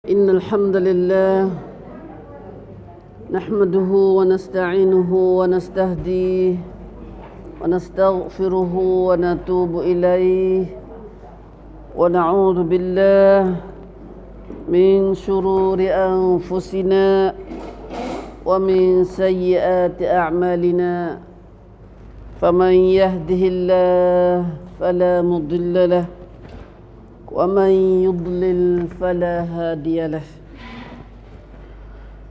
إن الحمد لله نحمده ونستعينه ونستهديه ونستغفره ونتوب إليه ونعوذ بالله من شرور أنفسنا ومن سيئات أعمالنا فمن يهده الله فلا مضل له ومن يضلل فلا هادي له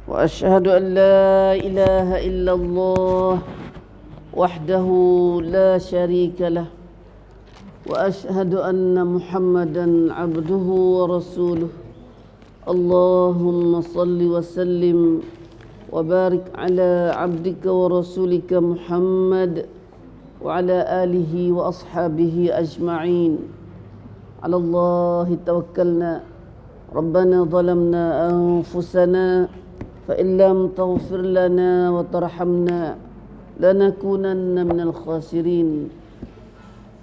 وأشهد أن لا إله إلا الله وحده لا شريك له وأشهد أن محمدا عبده ورسوله اللهم صل وسلم وبارك على عبدك ورسولك محمد وعلى آله وأصحابه أجمعين. على الله توكلنا ربنا ظلمنا أنفسنا فإن لم تغفر لنا وترحمنا لنكونن من الخاسرين.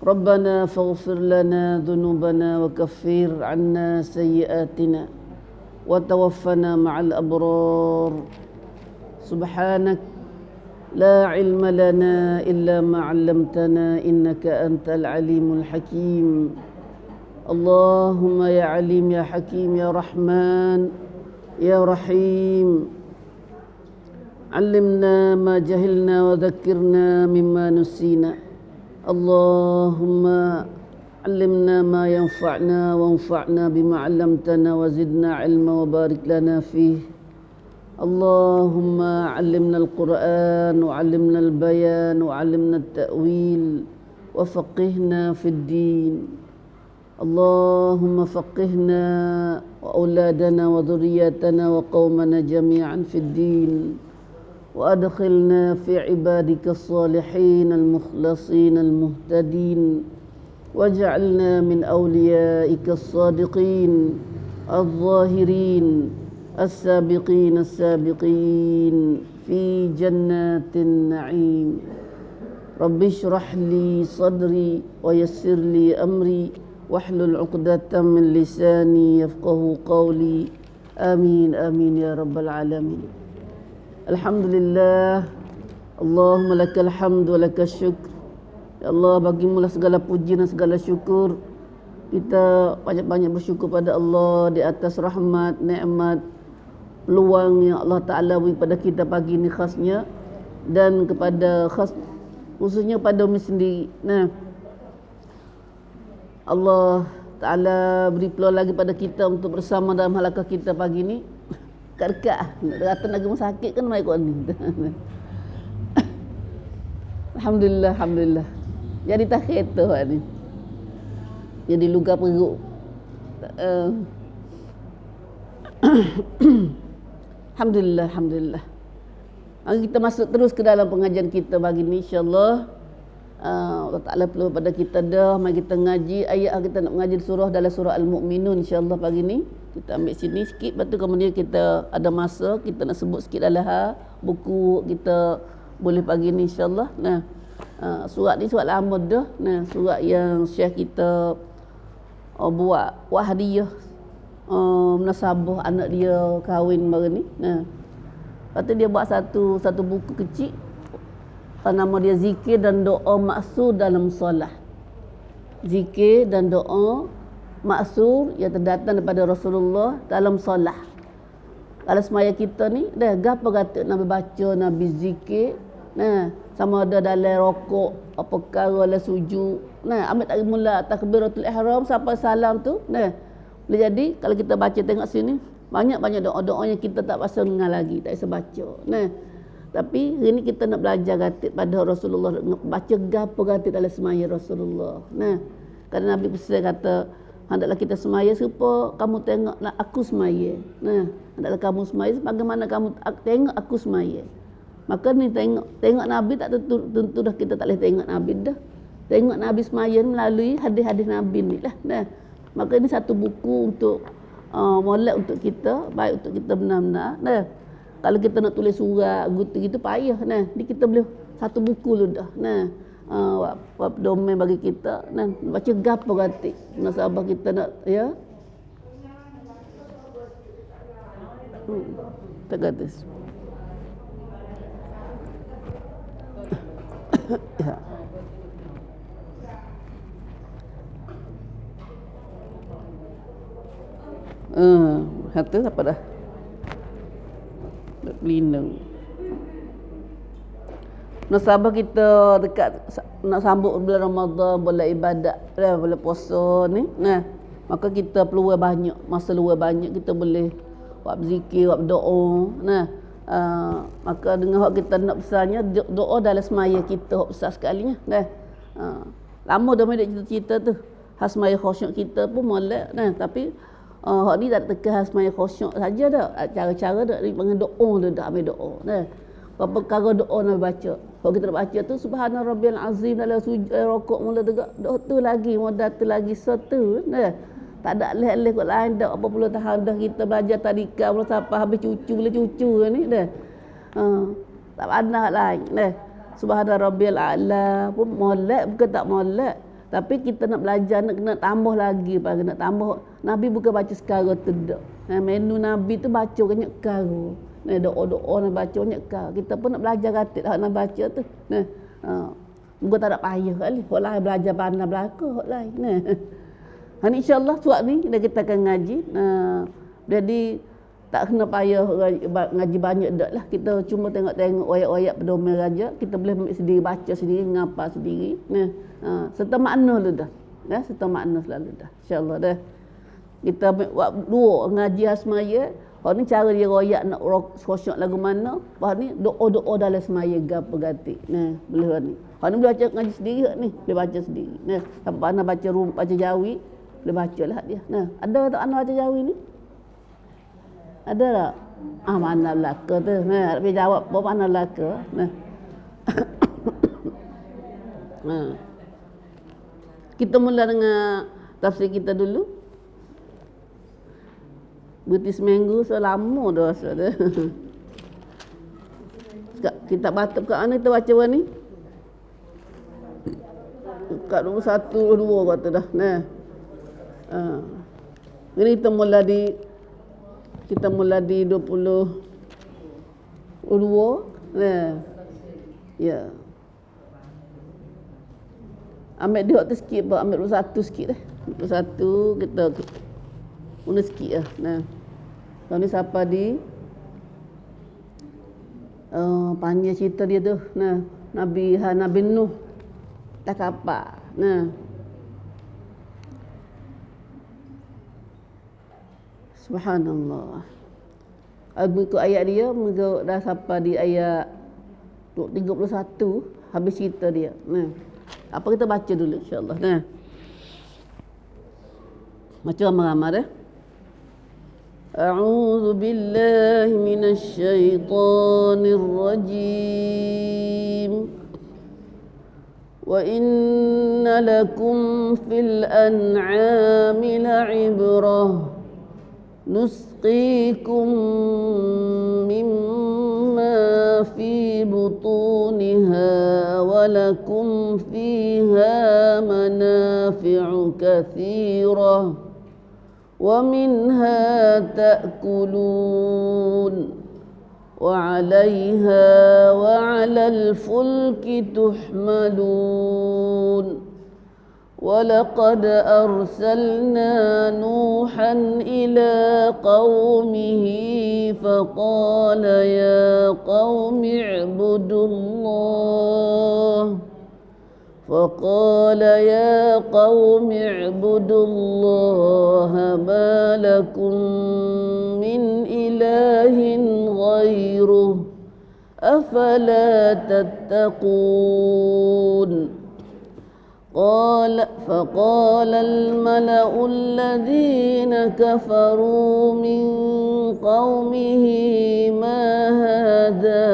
ربنا فاغفر لنا ذنوبنا وكفر عنا سيئاتنا وتوفنا مع الأبرار. سبحانك لا علم لنا إلا ما علمتنا إنك أنت العليم الحكيم. اللهم يا عليم يا حكيم يا رحمن يا رحيم علمنا ما جهلنا وذكرنا مما نسينا. اللهم علمنا ما ينفعنا وانفعنا بما علمتنا وزدنا علما وبارك لنا فيه. اللهم علمنا القرآن وعلمنا البيان وعلمنا التأويل وفقهنا في الدين. اللهم فقهنا وأولادنا وذرياتنا وقومنا جميعا في الدين وأدخلنا في عبادك الصالحين المخلصين المهتدين واجعلنا من أوليائك الصادقين الظاهرين السابقين السابقين في جنات النعيم. رب اشرح لي صدري ويسر لي أمري واحلل عقدة من لساني يفقه قولي. آمين آمين يا رب العالمين. Alhamdulillah, Allahumma lakal hamd wa lakal syukr. Ya Allah, bagimulah segala puji dan segala syukur. Kita banyak-banyak bersyukur pada Allah di atas rahmat, nikmat, peluang yang Allah Ta'ala beri pada kita pagi ini khasnya, dan kepada khas khususnya pada Umi sendiri. Nah, Allah Ta'ala beri peluang lagi pada kita untuk bersama dalam halaqah kita pagi ni. Dekat-dekat nak kata nak sakit kan mai kot ni. Alhamdulillah, alhamdulillah. Jadi tak kereta hak ni. Jadi luka perut. Alhamdulillah, alhamdulillah. Mari kita masuk terus ke dalam pengajian kita pagi ni, insya-Allah. Allah Ta'ala perlu pada kita dah. Mari kita ngaji ayat kita nak mengaji surah dalam surah Al-Mu'minun, insya-Allah pagi ni. Kita ambil sini sikit, lepas tu kemudian kita ada masa kita nak sebut sikit dalam buku kita boleh pagi ni, insya-Allah. Nah, surat ni surat lama dah. Nah, surat yang Syekh kita buat hadiah munasabah anak dia kahwin baru ni. Nah, lepas tu dia buat satu buku kecil. Nama dia Zikir dan Doa Maksur dalam Solat. Zikir dan doa maksur yang terdatang daripada Rasulullah dalam solat. Kalau semaya kita ni dah gapo kata Nabi baca, Nabi zikir. Nah, sama ada dalam rokok, apa perkara dalam sujud. Nah, ambil dari mula takbiratul ihram sampai salam tu. Nah, boleh jadi kalau kita baca tengok sini banyak-banyak doa-doa yang kita tak pasal dengar lagi, tak bisa baca. Nah, tapi hari ni kita nak belajar gatib pada Rasulullah, baca gapo gatib dalam semaya Rasulullah. Nah, kerana Nabi pesan kata, hendaklah kita semaya supaya kamu tengoklah aku semaya. Nah, hendaklah kamu semaya sebagaimana kamu tengok aku semaya. Maka ni tengok Nabi tak tentu dah kita tak boleh tengok Nabi dah. Tengok Nabi semaya melalui hadis-hadis Nabi ni lah. Nah, maka ini satu buku untuk molek untuk kita, baik untuk kita benar-benar. Nah, kalau kita nak tulis surat gitu payah. Nah, ni kita boleh satu buku lu dah. Nah, domain bagi kita. Nah, baca gapo ganti. Nasabah kita nak ya. Tak kata. Ya. Kata apa dah? Berlindung. Nasabah kita dekat nak sambut bulan Ramadan, bulan ibadat, bulan puasa ni. Nah, maka kita peluang banyak, masa luang banyak kita boleh buat berzikir, buat berdoa. Nah, maka dengan hak kita nak besarnya doa dalam semaya kita hak besar sekali nya. Nah. Lama dah main cerita tu. Hasmaya khusyuk kita pun molek. Nah, tapi hak ni tak tekan hasmaya khusyuk saja dah. Cara-cara dah dengan doa tu dah ambil doa. Nah. Apa perkara doa nak baca. Kalau kita nak baca tu subhana rabbiyal azim dalam sujud rukuk mula tegak doa tu lagi modal tu lagi satu. Nah. Tak ada leh-leh kot lain dah apa puluh tahun dah kita belajar tadika mula sampai habis cucu boleh cucu ni dah. Tak pandang lain. Nah. Subhana rabbiyal a'la pun molek bukan tak molek. Tapi kita nak belajar nak kena tambah lagi pada nak tambah. Nabi bukan baca sekarang tu dak. Menu Nabi tu baca banyak perkara. Nah, doa-doa nak baca banyak perkara. Kita pun nak belajar katik hak nak baca tu. Nah. Bukan tak ada payah kali. Hak lain belajar pandai belaka hak lain. Nah. Insya-Allah surat ni kita akan ngaji. Jadi tak kena payah ngaji banyak dak lah. Kita cuma tengok-tengok ayat-ayat pedoman raja, kita boleh ambil sendiri, baca sendiri, ngapal sendiri. Nah, serta makna tu dah. Ya, serta makna selalu dah. Insya-Allah dah. Kita buat dua ngaji asmaya. Hak ni cara dia royak nak khusyuk lagu mana. Hak ni doa-doa dalam semaya gapo ganti. Nah, boleh ni. Hak ni boleh baca ngaji sendiri hak ni, boleh baca sendiri. Nah, tanpa nak baca jawi, boleh bacalah dia. Nah, ada tak anak baca jawi ni? Ada tak? Mana belaka tu. Nah, nak jawab apa mana belaka. Nah. Kita mula dengan tafsir kita dulu. Berhenti seminggu selama dah rasa tu. Kitab Batuk kat mana kita baca ni? Kat 21, 22 kata dah. Nah. Ini kita mula di 22. Nah. Ya. Ambil dia tu sikit apa? Ambil 21 sikit dah. 21 kita guna sikit lah. Nah. Kalau ni siapa di panggil cerita dia tu. Nah, Nabi Nuh tak apa. Nah. Subhanallah. Ikut ayat dia dah sampai di ayat 31 habis cerita dia. Nah. Apa kita baca dulu insya-Allah. Nah. Macam ramai-ramai dah. A'udzu billahi minasy syaithanir rajim. Wa inna lakum fil an'ami la'ibrah. نسقيكم مما في بطونها ولكم فيها منافع كثيرة ومنها تأكلون وعليها وعلى الفلك تحملون ولقد أرسلنا نوحا إلى قومه فقال يا قوم اعبدوا الله ما لكم من إله غيره أفلا تتقون فقال الملأ الذين كفروا من قومه ما هذا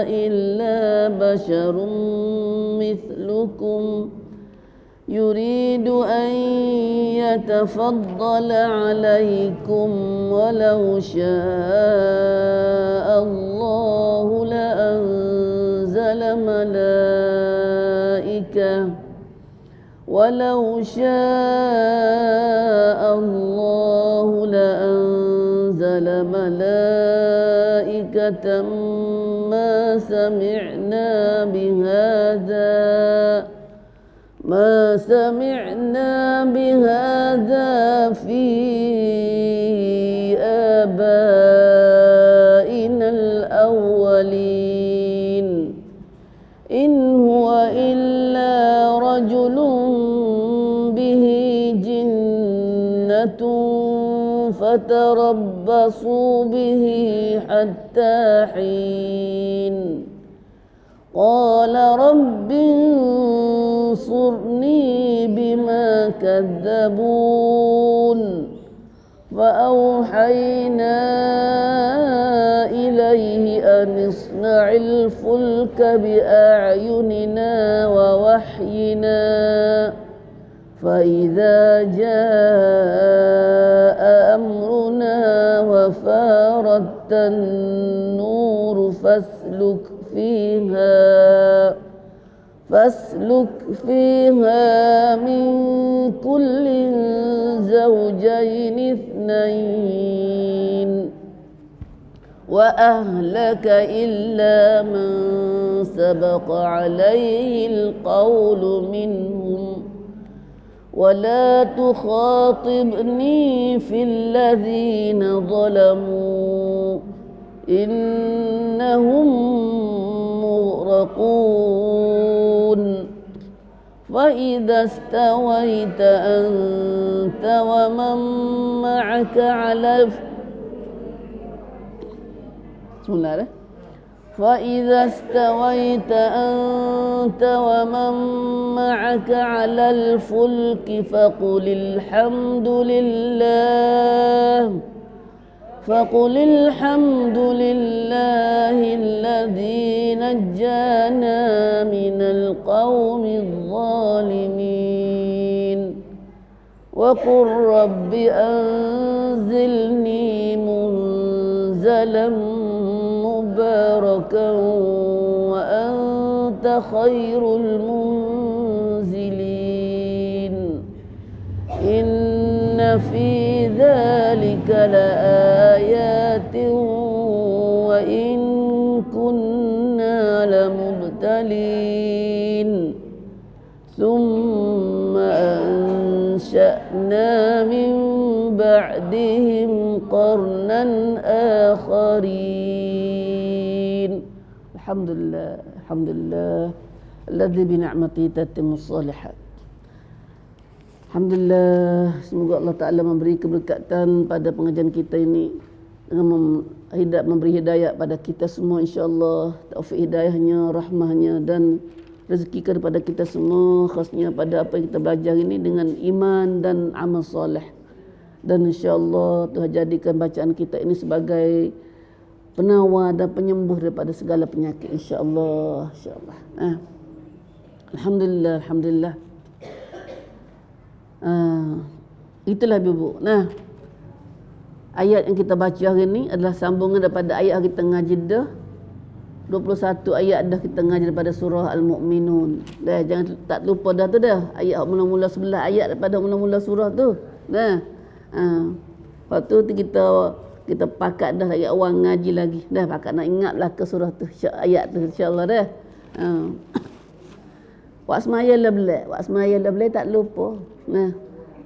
إلا بشر مثلكم يريد أن يتفضل عليكم ولو شاء الله لأنزل لملائكة ما سمعنا بهذا في آبائنا الأولين إن هو إلا رجل به جنة فتربصوا به حتى حين قال رب انصرني بما كذبون فأوحينا إليه أن اصنع الفلك بأعيننا ووحينا فإذا جاء أمرنا وفارت النور فاسلك فيها من كل زوجين اثنين وأهلك إلا من سبق عليه القول منهم ولا تخاطبني في الذين ظلموا إنهم مغرقون فإذا استويت أنت ومن معك على بسم الله فإذا استويت أنت ومن معك على الفلك فقل الحمد لله الذي نجانا من القوم الظالمين وقل رب أنزلني منزلا مباركا وأنت خير المنزلين إن في ذلك لآيات وإن كنا لمبتلين ثم أنشأنا من بعدهم قرنا آخرين الحمد لله الذي بنعمته تتم الصالحات. Alhamdulillah, semoga Allah Ta'ala memberi keberkatan pada pengajian kita ini dengan memberi hidayah pada kita semua, insyaAllah. Taufik hidayahnya, rahmahnya dan rezeki kepada kita semua, khasnya pada apa yang kita belajar ini dengan iman dan amal soleh. Dan insyaAllah Tuhan jadikan bacaan kita ini sebagai penawar dan penyembuh daripada segala penyakit, insyaAllah. Alhamdulillah. Itulah Ibu. Ayat yang kita baca hari ini adalah sambungan daripada ayat kita ngaji dah. 21 ayat dah kita ngaji daripada surah Al-Mu'minun. Jangan tak lupa dah tu dah. Ayat mula-mula 11 ayat daripada mula-mula surah tu. Lepas tu kita pakat dah ayat awal ngaji lagi. Pakat nak ingatlah ke surah tu. Ayat tu insya-Allah dah. Wak semaya lah belai tak lupa.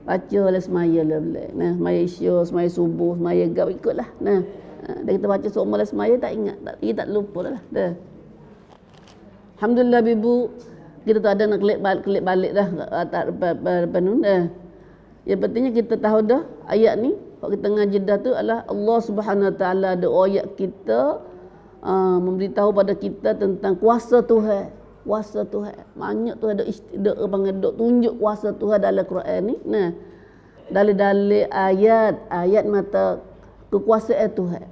Baca lah semaya lah belai. Semaya isya, semaya subuh, semaya gab ikutlah. Dah kita baca semua lah semaya tak ingat, tak lupa dah. Alhamdulillah Ibu, kita tak ada nak klik balik dah tak nun dah. Yang pentingnya kita tahu dah ayat ni, kalau kita ngaji dah tu adalah Allah Subhanahu Wa Taala ada ayat kita memberitahu pada kita tentang kuasa Tuhan. Kuasa Tuhan. Banyak tu ada dok tunjuk kuasa Tuhan dalam Quran ni. Dalil-dalil ayat mata kekuasaan Tuhan.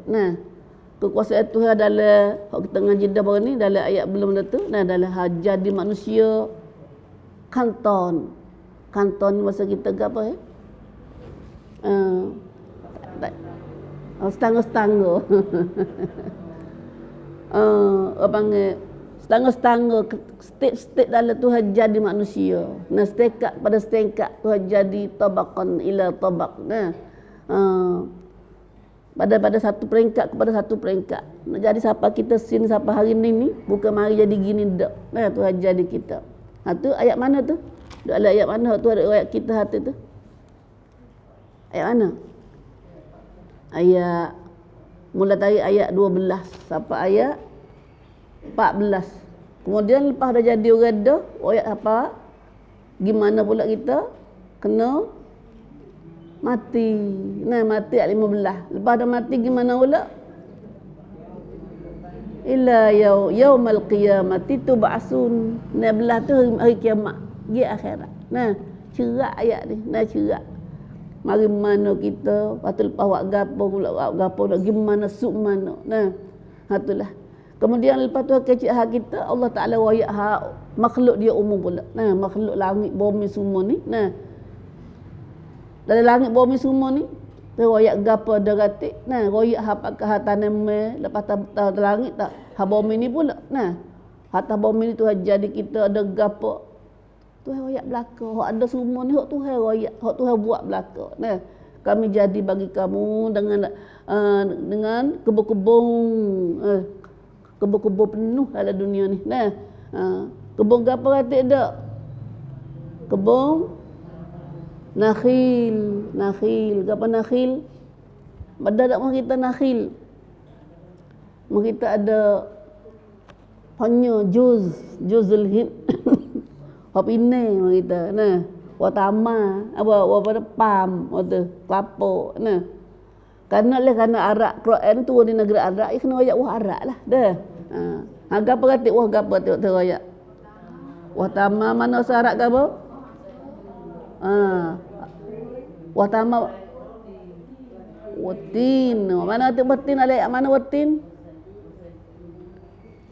Kekuasaan Tuhan dalam kalau kita ngaji dah baru ni dalam ayat belum dah tu, dalam jadi manusia kanton. Kanton ni masa kita ke apa setangga-setangga. Apa panggil setangga-setangga step dalam Tuhan jadi manusia. Setingkat pada setingkat Tuhan jadi tabaqan ila tabaq. pada satu peringkat kepada satu peringkat. Nak jadi siapa kita sini siapa hari ni bukan mari jadi gini dak. Nah Tuhan jadi kita. Tu ayat mana tu? Dalam ayat mana tu ada ayat kita hati tu? Ayat mana? Ayat mula dari ayat 12 sampai ayat 14. Kemudian lepas dah jadi orang dah, ayat apa? Gimana pula kita kena mati. Nah, mati ayat 15. Lepas dah mati gimana pula? Ila yaumal qiyamati tub'asun. Nah, belah tu hari kiamat, di akhirat. Nah, cerak ayat ni. Nah, cerak. Mari mana kita, patut lepas buat gapo pula, buat gapo nak gimana suk mana. Nah, itulah. Kemudian lepas tu kecil hak kita, Allah Taala wayak hak makhluk dia umum pula. Nah, makhluk langit bumi semua ni. Nah, dari langit bumi semua ni, tu wayak gapo dah gatik. Nah, wayak hak pakai tanam lepas tahu langit tak. Hak bumi ni pula. Nah, atas bumi ni tu jadi kita ada gapo. Tuhan royak belaka, hak ada semua ni hak Tuhan royak, hak Tuhan buat belaka. Nah, kami jadi bagi kamu dengan kebun-kebun kebun-kebun penuh dalam dunia ni. Nah, kebun apa kata dak? Kebun nakhil, apa nakhil? Pada tak mahu kita nakhil. Mahu kita ada hanya juzul hid. Hop ini kita, nah, watama, apa pada pam, waktu kelapa, nah. Kerana Arab Quran tu di negeri Arab, kena royak wah Arab lah, dah. Harga apa kata wah apa tu royak. Watama mana syarat ke apa? Watama watin, mana tu watin ada mana watin?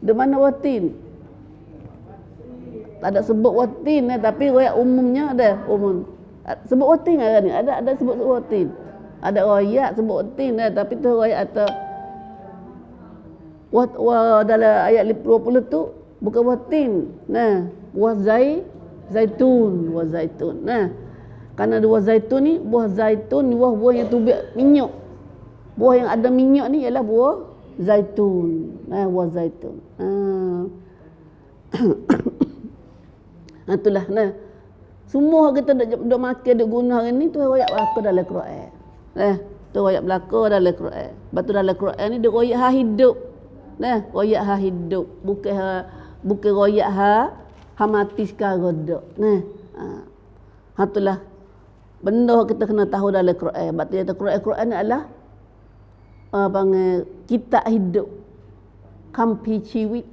Di mana watin? Tak ada sebut watin tapi royak umumnya ada umum. Sebut watin ada ni, ada sebut watin. Ada royak sebut watin tapi tu royak atau dalam ayat 20 tu bukan watin. Nah, zaitun. Nah, kerana buah zaitun ni, buah zaitun ni buah yang tubuh minyak. Buah yang ada minyak ni ialah buah zaitun. Nah, buah zaitun. Itulah. Nah, semua kita duk makan duk guna hari ni tu royak belaka dalam Quran. Tu royak belaka dalam Quran. Batu dalam Quran ni duk royak hak hidup. Nah, royak hak hidup, bukan royak hak mati sekarang dak. Nah, itulah benda kita kena tahu dalam Quran. Batu kata Quran adalah panggil kitab hidup. Kampi ciwit.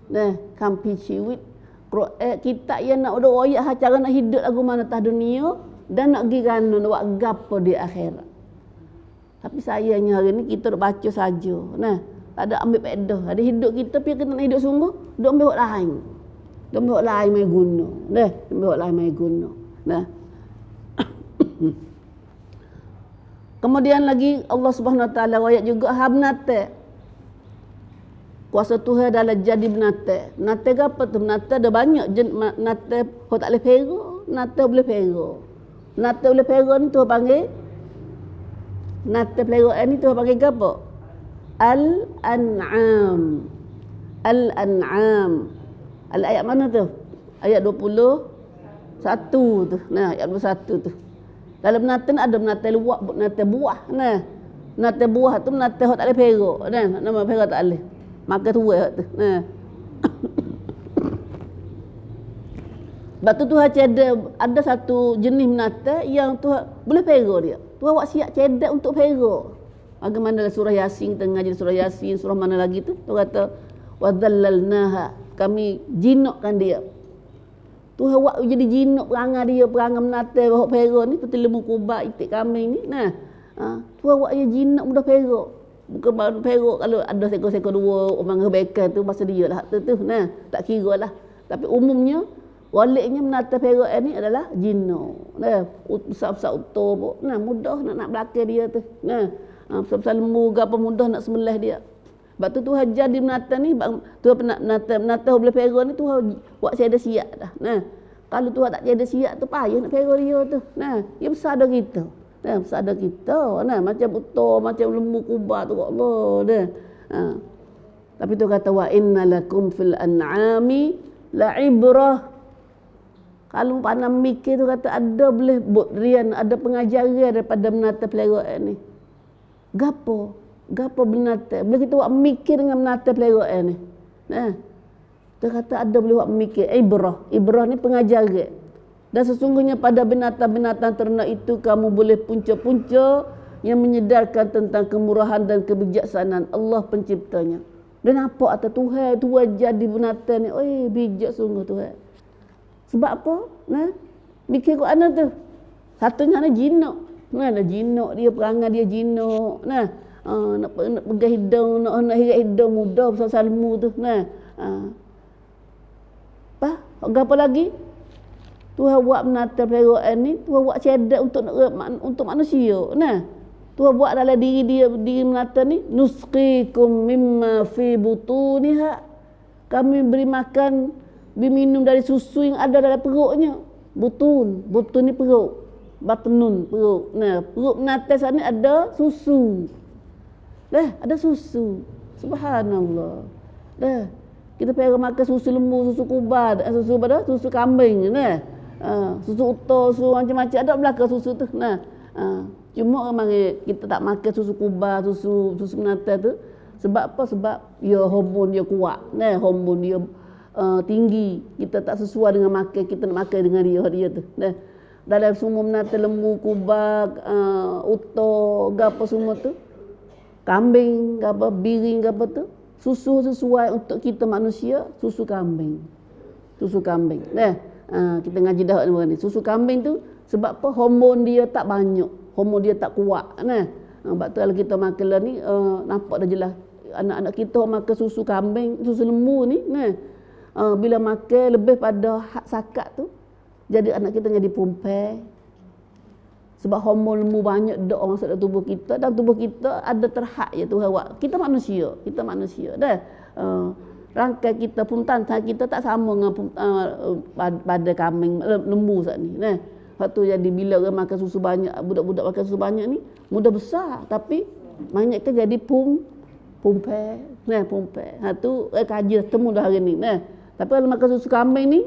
Nah, kampi ciwit. Kita yang nak royak cara nak hidup lagu mana atas dunia dan nak pergi kan nak buat gapo di akhirat. Tapi sayangnya hari ni kita baca saja. Nah, tak ada ambil faedah. Ada hidup kita pergi kena nak hidup sungguh, dok ambil hak lain. Dok ambil hak lain mai guna. Nah, ambil hak lain mai guna. Nah. Kemudian lagi Allah Subhanahu Wa Taala royak juga habnate. Kuasa Tuhan adalah jadi binatang. Binatang apa tu? Binatang ada banyak jenis binatang. Kau tak boleh perah, binatang boleh perah. Binatang boleh perah ni Tuhan panggil. Binatang peliharaan ni Tuhan panggil apa? Al-an'am. Al-an'am. Ayat mana tu? Ayat 21 tu. Nah, ayat 21 tu. Dalam binatang ada binatang luak, binatang buah. Nah, binatang buah tu binatang kau tak boleh perah. Nah, nama perah tak boleh. Maka tua tu. Nah. Sebab tu Tuhan cedek ada satu jenis binatang yang Tuhan boleh perah dia. Tuhan buat siap cedek untuk perah. Bagaimana dalam surah Yasin, kita ngaji surah Yasin, surah mana lagi tu? Tuhan kata wadhallalnaha, kami jinakkan dia. Tuhan buat jadi jinak perangai dia, perangai binatang bawa perah ni seperti lembu kubak, itik kambing ni. Nah. Tuhan buat dia jinak mudah perah. Bukan baru perok kalau ada seekor-seekor dua orang kebaikan tu masa dia lah tu. Nah, tak kira lah. Tapi umumnya waliknya menata perok ni adalah jino. Nah, besar-besar utuh pun. Nah, mudah nak belakang dia tu. Nah, besar-besar lembu ke apa mudah nak sembelih dia. Sebab tu Tuhan jadi menata ni, Tuhan menata boleh perok ni Tuhan buat saya ada siap dah. Nah, kalau Tuhan tak ada siap tu payah nak perok dia tu. Nah, dia besar dah kita. Sadar kita, macam betul, macam lembu kubah tu Allah dah. Tapi tu kata wa inna lakum fil an'ami la'ibrah. Kalau pandai mikir tu kata ada boleh rian, ada pengajaran daripada menata peliharaan ni. Gapo menata? Boleh kita buat mikir dengan menata peliharaan ni. Dia kata ada boleh buat mikir. Ibrah ni pengajaran. Dan sesungguhnya pada binatang-binatang ternak itu kamu boleh punca-punca yang menyedarkan tentang kemurahan dan kebijaksanaan Allah penciptanya. Dan apa kata Tuhan jadi binatang ni? Oi, bijak sungguh Tuhan. Sebab apa? Mikir kat mana tu? Satunya ada jinak. Ada jinak dia, perangai dia jinak. Nak pegang hidung, nak hirat hidung mudah pasal salmu tu. Apa lagi? Tuhan buat menata peliharaan ni, Tuhan buat cerdak untuk manusia. Tuhan buat dalam diri menata ni, nusqikum mimma fi butuniha. Kami beri makan, beri minum dari susu yang ada dalam perutnya. Butun ni perut. Batnun perut. Perut menata sana ni ada susu. Ada susu. Subhanallah. Kita pergi makan susu lembu, susu kubah, susu kambing, susu utuh, susu macam-macam ada belakang susu tu. Cuma kita tak makan susu kubah, susu menata tu. Sebab apa? Sebab ya hormon dia kuat, hormon dia tinggi. Kita tak sesuai dengan makan, kita nak makan dengan dia tu. Dalam semua menata lembu, kubah, utuh, gapo semua tu. Kambing, gapo, biring, gapo tu. Susu sesuai untuk kita manusia, susu kambing. Kita ngaji dah ni. Susu kambing tu sebab apa? Hormon dia tak banyak, hormon dia tak kuat. Sebab tu kalau kita makan lah ni, nampak dah jelas. Anak-anak kita makan susu kambing, susu lembu ni, bila makan lebih pada hak sakat tu, jadi anak kita jadi pumpai. Sebab hormon lembu banyak dak masuk dalam tubuh kita, dan tubuh kita ada terhad je Tuhan buat. Kita manusia dah. Rangkai kita tangan kita tak sama dengan pada kambing lembu saat ni. Sebab tu jadi bila orang makan susu banyak, budak-budak makan susu banyak ni mudah besar, tapi banyak kan jadi pumpai. Tu kaji temu dah hari ni. Tapi kalau makan susu kambing ni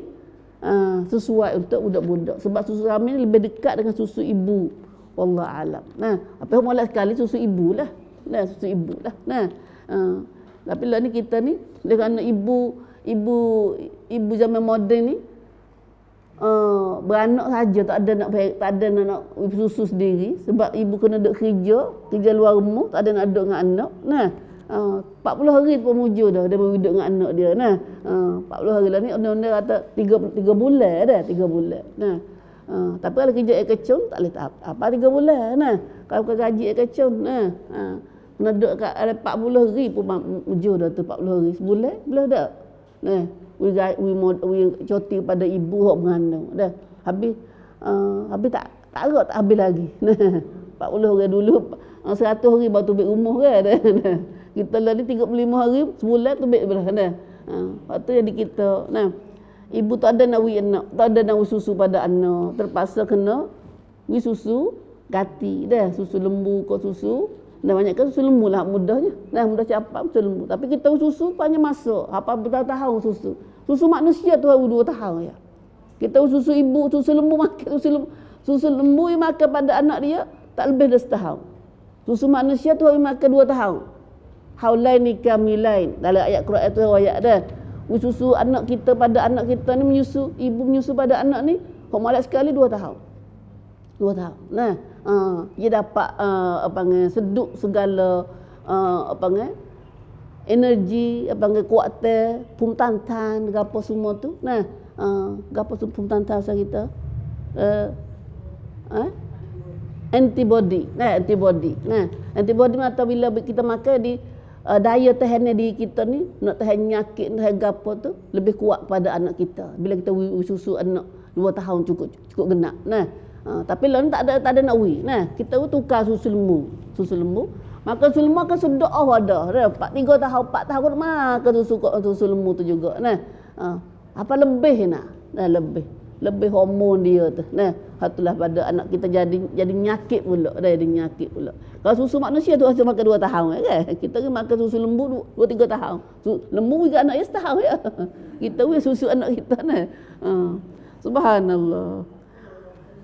sesuai untuk budak-budak. Sebab susu kambing ni lebih dekat dengan susu ibu. Wallah alam. Apa yang mulai sekali susu ibu lah. Susu ibu lah. Tapi lah ni kita ni, kerana ibu zaman moden ni beranak saja, tak ada nak susu sendiri. Sebab ibu kena duduk kerja luar rumah, tak ada nak duduk dengan anak. 40 hari tu pemuja dah dia duduk dengan anak dia. 40 hari lah ni undang-undang kata 3 bulan dah, 3 bulan. Tapi kalau kerja kecun tak boleh apa 3 bulan. Kalau gaji kecun kena duduk kat 40 hari pun muja dah tu, 40 hari sebulan boleh dak. We cuti pada ibu hok mengandung dah. Habis tak habis lagi. 40 hari dulu 100 hari baru tubik rumah kan. Kita lah ni 35 hari sebulan tubik belah dah. Lepas tu jadi kita ibu tak ada nak anak, tak ada nak susu pada anak, terpaksa kena susu gati dah, susu lembu kau susu. Dan banyak kan susu lembu lah mudahnya. Mudah capai susu lembu. Tapi kita susu banyak masa. Apa bertahun-tahun susu. Susu manusia tu 2 tahun ya. Kita susu ibu, susu lembu makan susu lembu yang makan pada anak dia tak lebih dari setahun. Susu manusia tu makan 2 tahun. Haulaini kamilain. Dalam ayat Quran tu ayat dah. Susu anak kita pada anak kita ni ibu menyusu pada anak ni malak sekali 2 tahun. 2 tahun. Dia dapat seduk segala energi, kuatan, pumtantan, gapo semua tu. Gapo pumtantan sah kita? Antibody. Antibody atau bila kita makan di daya tahan di kita ni nak tahan penyakit, tahan gapo tu lebih kuat pada anak kita. Bila kita susu anak 2 tahun cukup genap. Tapi lain tak ada nak kita tukar susu lembu. Makan susu lembu akan sedap dah. 4 tahun makan susu lembu tu juga. Apa lebih lebih lebih hormon dia tu. Nah, hatulah pada anak kita jadi nyakit pula, jadi nyakit pula. Kalau susu manusia tu rasa makan 2 tahun kan. Kita kan makan susu lembu 2-3 tahun. Lembu juga anak dia setahun ya. Kita we susu anak kita nah. Subhanallah.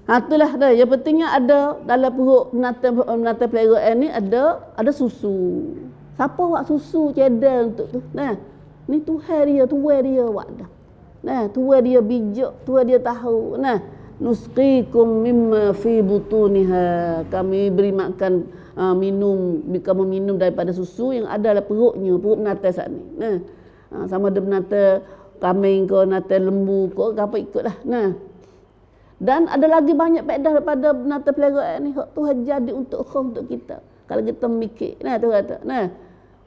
Itulah dah. Yang pentingnya ada dalam perut menata pelajaran ni ada susu. Siapa buat susu cedal untuk tu? Nah, ni Tuhan dia buat dah. Nah, Tuhan dia bijak, Tuhan dia tahu. Nah, nusqikum mimma fi butuniha. Kami beri makan kamu minum daripada susu yang ada dalam perutnya, perut menata saat ni. Nah, sama ada menata kambing ke, menata lembu ke, apa ikutlah. Nah, dan ada lagi banyak faedah daripada menata pelajaran ni. Tuhan jadi untuk kita. Kalau kita mikir. Nah, tu kata. Nah,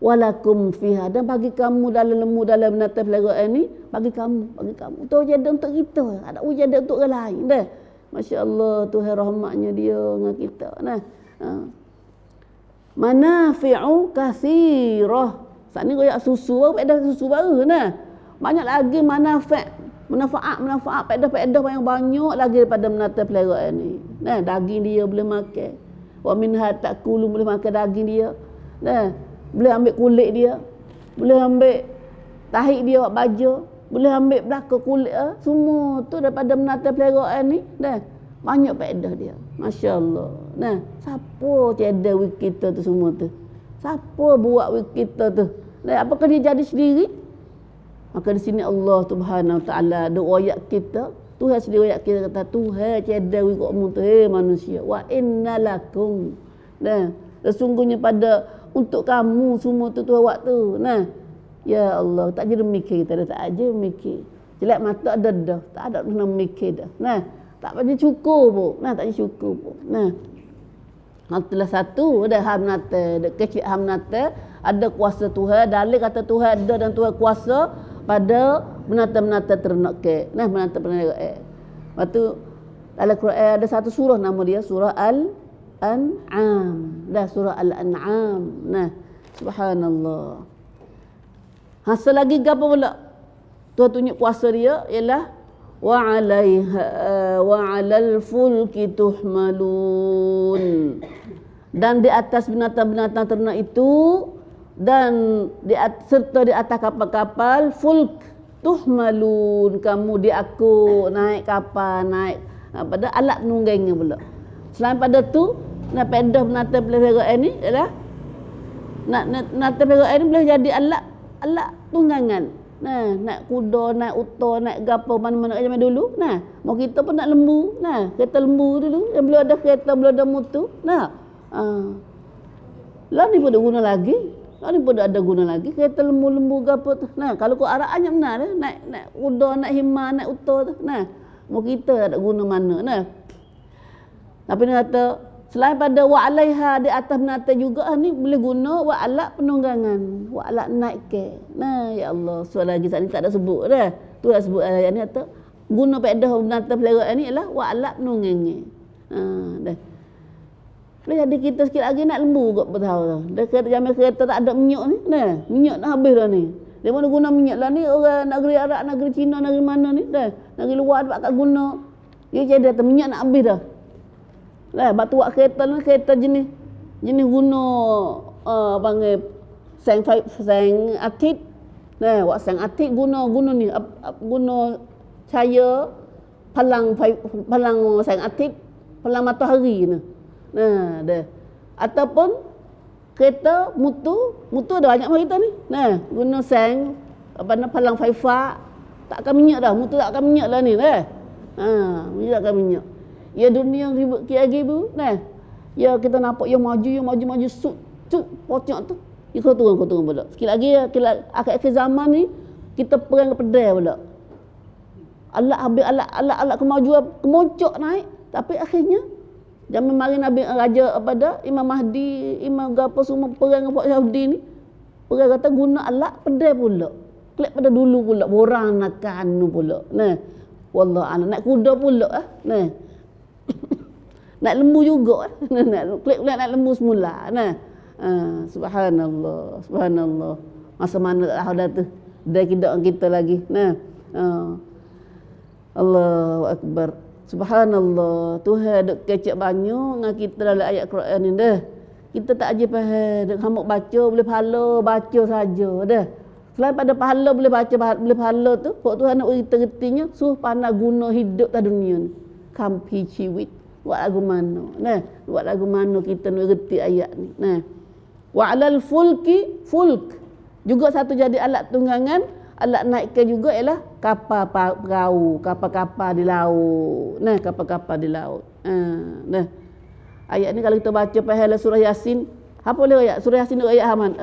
walakum fiha, dan bagi kamu dalam lembu dalam menata pelajaran ni, bagi kamu tu jadi untuk kita, ada jadi untuk orang lain dah. Masya-Allah, Tuhan rahmatnya dia dengan kita. Nah, manafi'u katsirah. Saat ni royak susu, ada susu baru nah. Banyak lagi manfaat faedah yang banyak lagi daripada menata pelajaran ni. Nah, daging dia boleh makan. Wa minha ta'kulun, boleh makan daging dia. Nah, boleh ambil kulit dia, boleh ambil tahi dia buat baju, boleh ambil belakang kulit semua tu daripada menata pelajaran ni. Dah banyak faedah dia. Masya-Allah. Nah, siapa cedar wik kita tu semua tu? Siapa buat wik kita tu? Nah, apakah dia jadi sendiri? Maka di sini Allah Subhanahu Wa Taala doa ayat kita, Tuhan sendiri ayat kita kata Tuhan cedar wik kamu tu manusia. Wa innalakum. Nah, sesungguhnya pada untuk kamu semua tu buat tu. Nah, ya Allah, tak jadi mikir kita dah, tak aja mikir. Jelek mata ada dah, tak ada nak mikir dah. Nah, tak boleh cukup pun. Nah, tak cukup pun. Nah, itulah satu ada hamnata, ada kecil hamnata, ada kuasa Tuhan, dalil kata Tuhan ada dan Tuhan kuasa pada menata ternak ke. Nah, menata ternak ke. Lepas tu dalam Quran ada satu surah nama dia surah Al-An'am. Dah surah Al-An'am. Nah, subhanallah. Hasil lagi apa pula? Tuhan tunjuk kuasa dia ialah wa 'alaiha wa 'alal fulki tuhmalun. Dan di atas binatang-binatang ternak itu dan serta di atas kapal-kapal fulk tuhmalun, kamu diangkut naik kapal, naik pada alat penunggangnya pula. Selain pada tu, nak faedah menata pelajaran ni ialah menata pelajaran ni boleh jadi alat tunggangan. Nah, nak kuda, nak unta, nak gapo mana-mana zaman dulu. Nah, mau kita pun nak lembu. Nah, kereta lembu dulu. Yang belum ada kereta, belum ada motor. Nah, lah ni pun ada guna lagi. Lah ni pun ada guna lagi. Kereta lembu-lembu gapo tu. Nah, kalau kau arahannya benar dah. Nak kuda, nak hima, nak unta tu. Nah, mau kita ada guna mana. Nah, tapi dia kata selain pada wa 'alaiha di atas menata juga ni boleh guna wa alat penunggangan, wa alat naik ke. Nah, ya Allah, soal lagi saat ni tak ada sebut dah. Tu dah sebut ayat ni kata guna faedah menata pelajaran ni ialah wa alat penunggangan. Dah. Boleh jadi kita sikit lagi nak lembu kot bertahu dah. Dah kereta jamin kereta tak ada minyak ni. Nah, minyak dah habis dah ni. Dia mana guna minyak lah ni orang negeri Arab, negeri Cina, negeri mana ni dah. Negeri luar dapat kat guna. Dia jadi kata minyak nak habis dah. Lah, batu buat kereta ni kereta jenis guna panggil seng atit. Nah, buat seng atit guna ni guna cahaya palang seng atit, palang matahari ni. Nah, dah. Ataupun kereta mutu ada banyak kereta ni. Nah, guna seng palang faifa, tak akan minyak dah. Mutu tak akan minyak lah ni dah. Minyak tak akan minyak. Ya dunia ribut lagi bu. Nah. Ya kita nampak yang maju sut pocok tu. Ya kau turun pula. Sikit lagi ya akhir zaman ni kita perang ke pedai pula. Alat kemajuan kemoncok naik, tapi akhirnya zaman mari Nabi Raja pada Imam Mahdi, Imam gapo semua perang dengan Saudi ni. Perang kata guna alat pedai pula. Klik pada dulu pula borang nak anu pula. Nah. Wallah nak kuda pula Nah. Nak lembu juga nak klik nak lembu semula. Nah. Subhanallah. Masa mana tak tahu dah tu. Dah kita lagi. Nah. Allahu Akbar. Subhanallah. Tuhan duk kecek banyak dengan kita dalam ayat Quran ni dah. Kita tak aja faham. Duk hamuk baca boleh pahala, baca saja dah. Selain pada pahala boleh baca boleh pahala tu, kok Tuhan nak reti-retinya suruh pandai guna hidup kat dunia ni. Kampi ciwit. Buat lagu mana? Nah, buat lagu mana kita nak reti ayat ni. Nah. Wa 'alal fulki fulk. Juga satu jadi alat tunggangan, alat naikkan juga ialah kapal perahu, kapal-kapal di laut. Nah, kapal-kapal di laut. Nah. Ayat ni kalau kita baca pahala surah Yasin, apa boleh ayat? Surah Yasin ni ayat mana?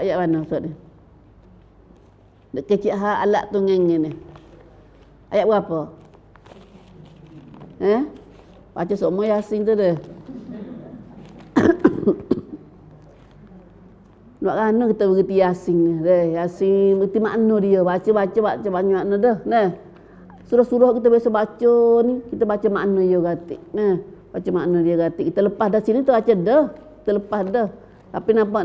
Ayat mana Ustaz ni? Kecik alat tunggangan ni. Ayat berapa? Baca semua Yasin tu dah. Buat mana kita berhenti Yasin ni? Yasin berhenti makna dia. Baca banyak makna dah. Nah. Surah-surah kita biasa baca ni, kita baca makna dia gatik. Nah, baca makna dia gatik. Kita lepas dah sini tu baca dah. Kita lepas dah. Tapi nampak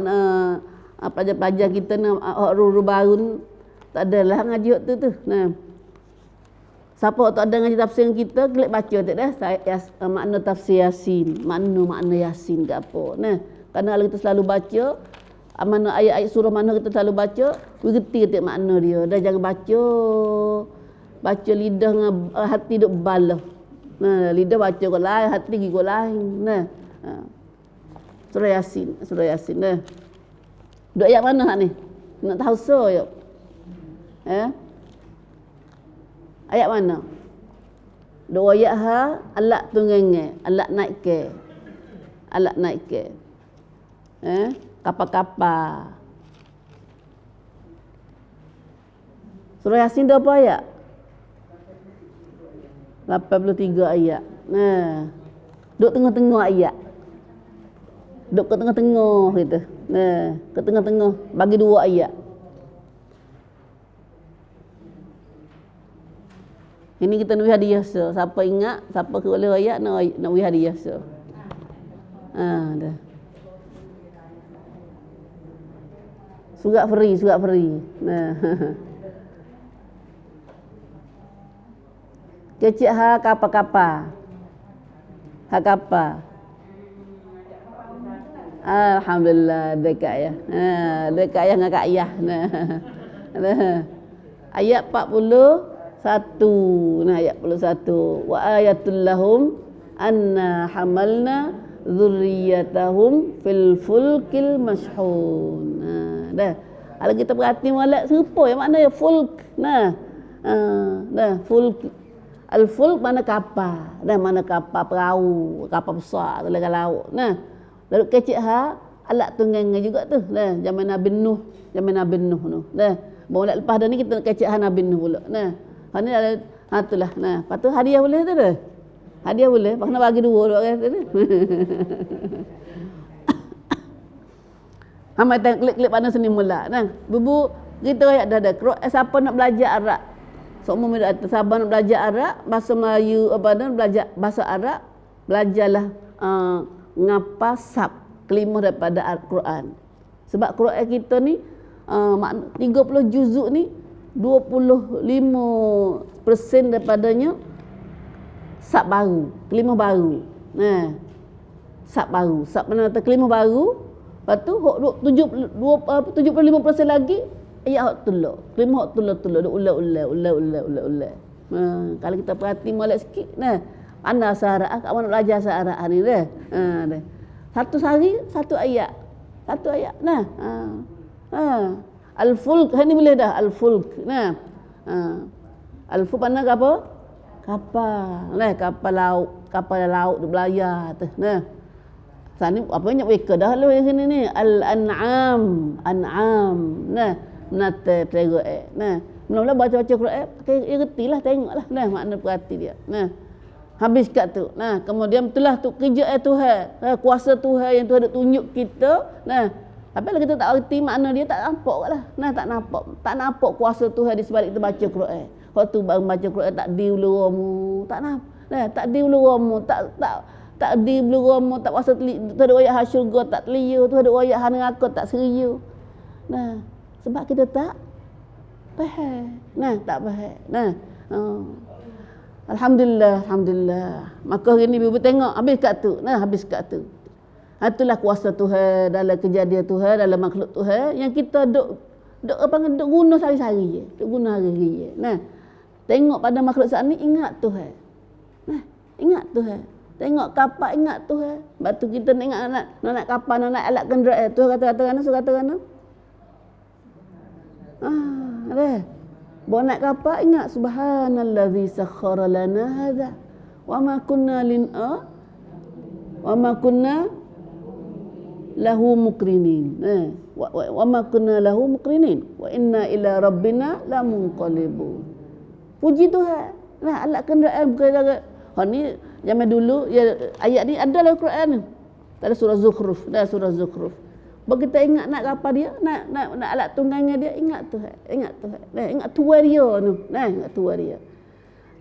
pelajar-pelajar kita nak ruru baru ni, tak adalah ngaji waktu tu. Nah. Siapa tak ada ngaji tafsir kita, klik baca tak dah makna tafsir Yasin, makna Yasin ke apa. Nah, kerana kalau kita selalu baca mana ayat-ayat surah mana kita selalu baca, berhenti tak makna dia. Dah jangan baca lidah dengan hati duk balah. Nah, lidah baca kau lain, hati pergi kau lain. Nah. Surah Yasin nah. Duk ayat mana hak ni? Nak tahu so yo. Ayat mana? Dua ayat alat tunggangan, alat naik. Kapal-kapal. Surah Yasin berapa ayat? 83 ayat. Nah. Duk tengah-tengah ayat. Duk ke tengah-tengah gitu. Nah, ke tengah-tengah bagi 2 ayat. Ini kita nak hadiah so. Siapa ingat, siapa ke boleh ayat nak hadiah so. Dah. Surat free. Nah. Kecik kapal. Alhamdulillah dekat ya. Dekat ya dengan Kak Ayah. Nah. Ayat 41. Nah, ayat 41. Wa ayatul lahum anna hamalna dzurriyyatahum fil fulkil mashhun. Dah. Kalau kita perhati molek serupa yang makna ya fulk. Nah. Fulk. Al-fulk mana kapal. Dah mana kapal perahu, kapal besar dalam laut. Nah. Lalu kecik alat tunggangan juga tu. Nah, zaman Nabi Nuh tu. Nah. Baru lepas dah ni kita nak kecik Nabi Nuh pula. Nah. Ni itulah. Nah, lepas tu hadiah boleh tu dah. Hadiah boleh, pak kena bagi 2 orang tu. Hamai tengok klik-klik pada sini mula. Nah, bubu kita ayat dah ada. Siapa nak belajar Arab? Semua muda atas siapa nak belajar Arab, bahasa Melayu belajar bahasa Arab, belajarlah ngapa sab kelima daripada Al-Quran. Sebab Quran kita ni 30 juzuk ni 25% daripadanya sab baru, kelima baru. Nah, sab baru. Sab mana kata kelima baru, lepas tu 75% lagi ayat hak tulak. Kelima hak tulak ulang. Kalau kita perhati molek sikit, nah, pandai syarat kat mana belajar syarat ni dah. Dah. Satu hari satu ayat. Nah. Al-fulk ni boleh dah al-fulk. Nah. Al-fulk mana apa? Kapal. Nah, kapal laut di belayar tu. Nah. Sani apa banyak weka dah lu sini ni. Al-an'am. Nah, menata terego Nah, mula-mula baca-baca Quran, pakai retilah tengoklah. Nah, makna perhati dia. Nah. Habis kat tu. Nah, kemudian itulah tu kerja Tuhan. Kuasa Tuhan yang Tuhan nak tunjuk kita. Nah, tapi kalau kita tak erti makna dia, tak nampak lah. Nah, tak nampak kuasa Tuhan di sebalik kita baca Quran. Waktu baru baca Quran tak di ulu tak nampak. Nah, tak di ulu tak di ulu tak kuasa tu ada ayat syurga tak telia, tu ada ayat neraka tak seria. Nah, sebab kita tak faham. Nah, tak faham. Nah, Alhamdulillah, alhamdulillah. Maka hari ni ibu tengok habis kat tu. Nah, habis kat tu. Itulah kuasa Tuhan dalam kejadian Tuhan, dalam makhluk Tuhan yang kita duk guna sehari-hari je. Duk guna hari-hari je. Nah, tengok pada makhluk saat ni ingat Tuhan. Nah, ingat Tuhan. Tengok kapal ingat Tuhan. Sebab tu kita nak ingat kapal, nak alat kenderaan. Tuhan kata mana? Suruh kata mana? Ada. Bawa nak kapal ingat subhanallazi sakhkhara lana hadza wa ma kunna lahu muqrinin. Wa ma kunna lahu muqrinin wa inna ila rabbina lamunqalibun. Puji Tuhan. Nah, alat kenderaan bukan ni zaman dulu ya, ayat ni ada dalam Quran ni. Dalam surah Zukhruf, Bagi kita ingat nak kapal dia, nak alat tunggangan dia, ingat Tuhan. Nah, ingat Tuhan dia tu. Nah, ingat Tuhan dia.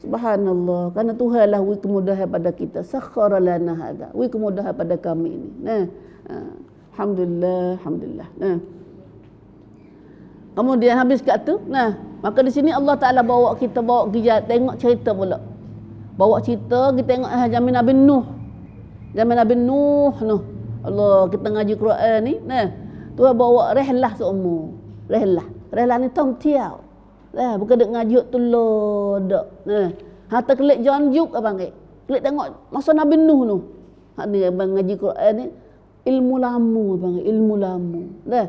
Subhanallah, kerana Tuhan lah wi kemudahan pada kita. Sakhkhara lana hadza. Wi kemudahan pada kami ini. Nah, alhamdulillah. Nah. Kemudian habis kat tu, nah, maka di sini Allah Taala bawa kita pergi tengok cerita pula. Bawa cerita kita tengok zaman Nabi Nuh. Zaman Nabi Nuh. Allah, kita ngaji Quran ni, nah. Tuhan bawa rehlah seumur. Rehlah ni tong tiao. Nah, bukan dek ngaji tu lo dak. Nah, hata kelik John Juk abang ke. Kelik tengok masa Nabi Nuh tu. Hak ni abang ngaji Quran ni ilmu lama. Nah.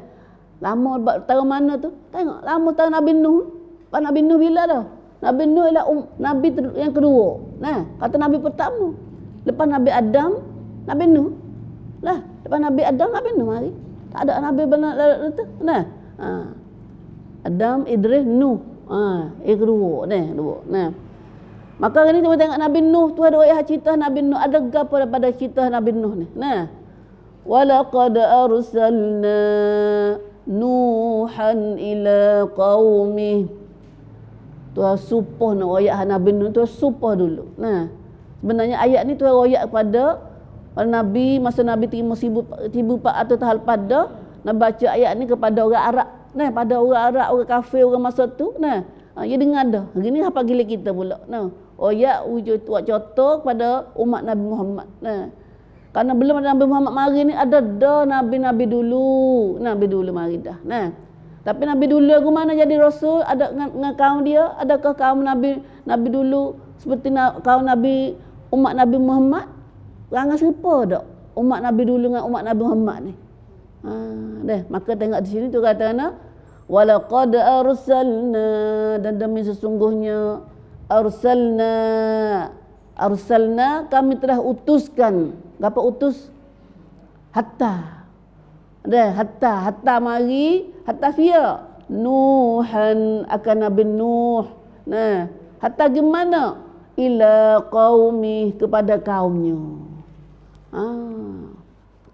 Lama tahu mana tu? Tengok lama tahu Nabi Nuh. Nabi Nuh bila dah? Nabi Nuh ialah Nabi yang kedua. Nah, kata Nabi pertama. Lepas Nabi Adam, Nabi Nuh. Lah, lepas Nabi Adam, Nabi Nuh mari. Tak ada Nabi benar tu. Nah. Adam, Idris, Nuh. Yang kedua. Nah. Maka hari ni kita tengok Nabi Nuh. Tu ada ayat cerita Nabi Nuh. Ada apa pada cerita Nabi Nuh ni? Nah. Walaqad arsalna Nuhan ila qaumih. Tuhan supah nak royak Nabi Nuh, Tuhan supah dulu. Nah, sebenarnya ayat ni Tuhan royak kepada Nabi masa Nabi terima 1400 tahun pada nak baca ayat ni kepada orang Arab. Nah, pada orang Arab, orang kafir, orang masa tu. Nah, dia dengar dah. Hari ni apa gila kita pula. Nah, royak buat contoh kepada umat Nabi Muhammad. Nah, kerana belum ada Nabi Muhammad mari ni ada dah nabi-nabi dulu. Nabi dulu mari dah. Nah, tapi Nabi dulu aku mana jadi rasul ada dengan kaum dia, adakah kaum Nabi dulu seperti kaum Nabi umat Nabi Muhammad? Rangan serupa tak umat Nabi dulu dengan umat Nabi Muhammad ni? Maka tengok di sini tu kata ana walaqad arsalna, dan demi sesungguhnya arsalna kami telah utuskan. Apa utus? Hatta mari hatta fia Nuhan akan Nabi Nuh. Nah, hatta gimana? Ila qaumi, kepada kaumnya.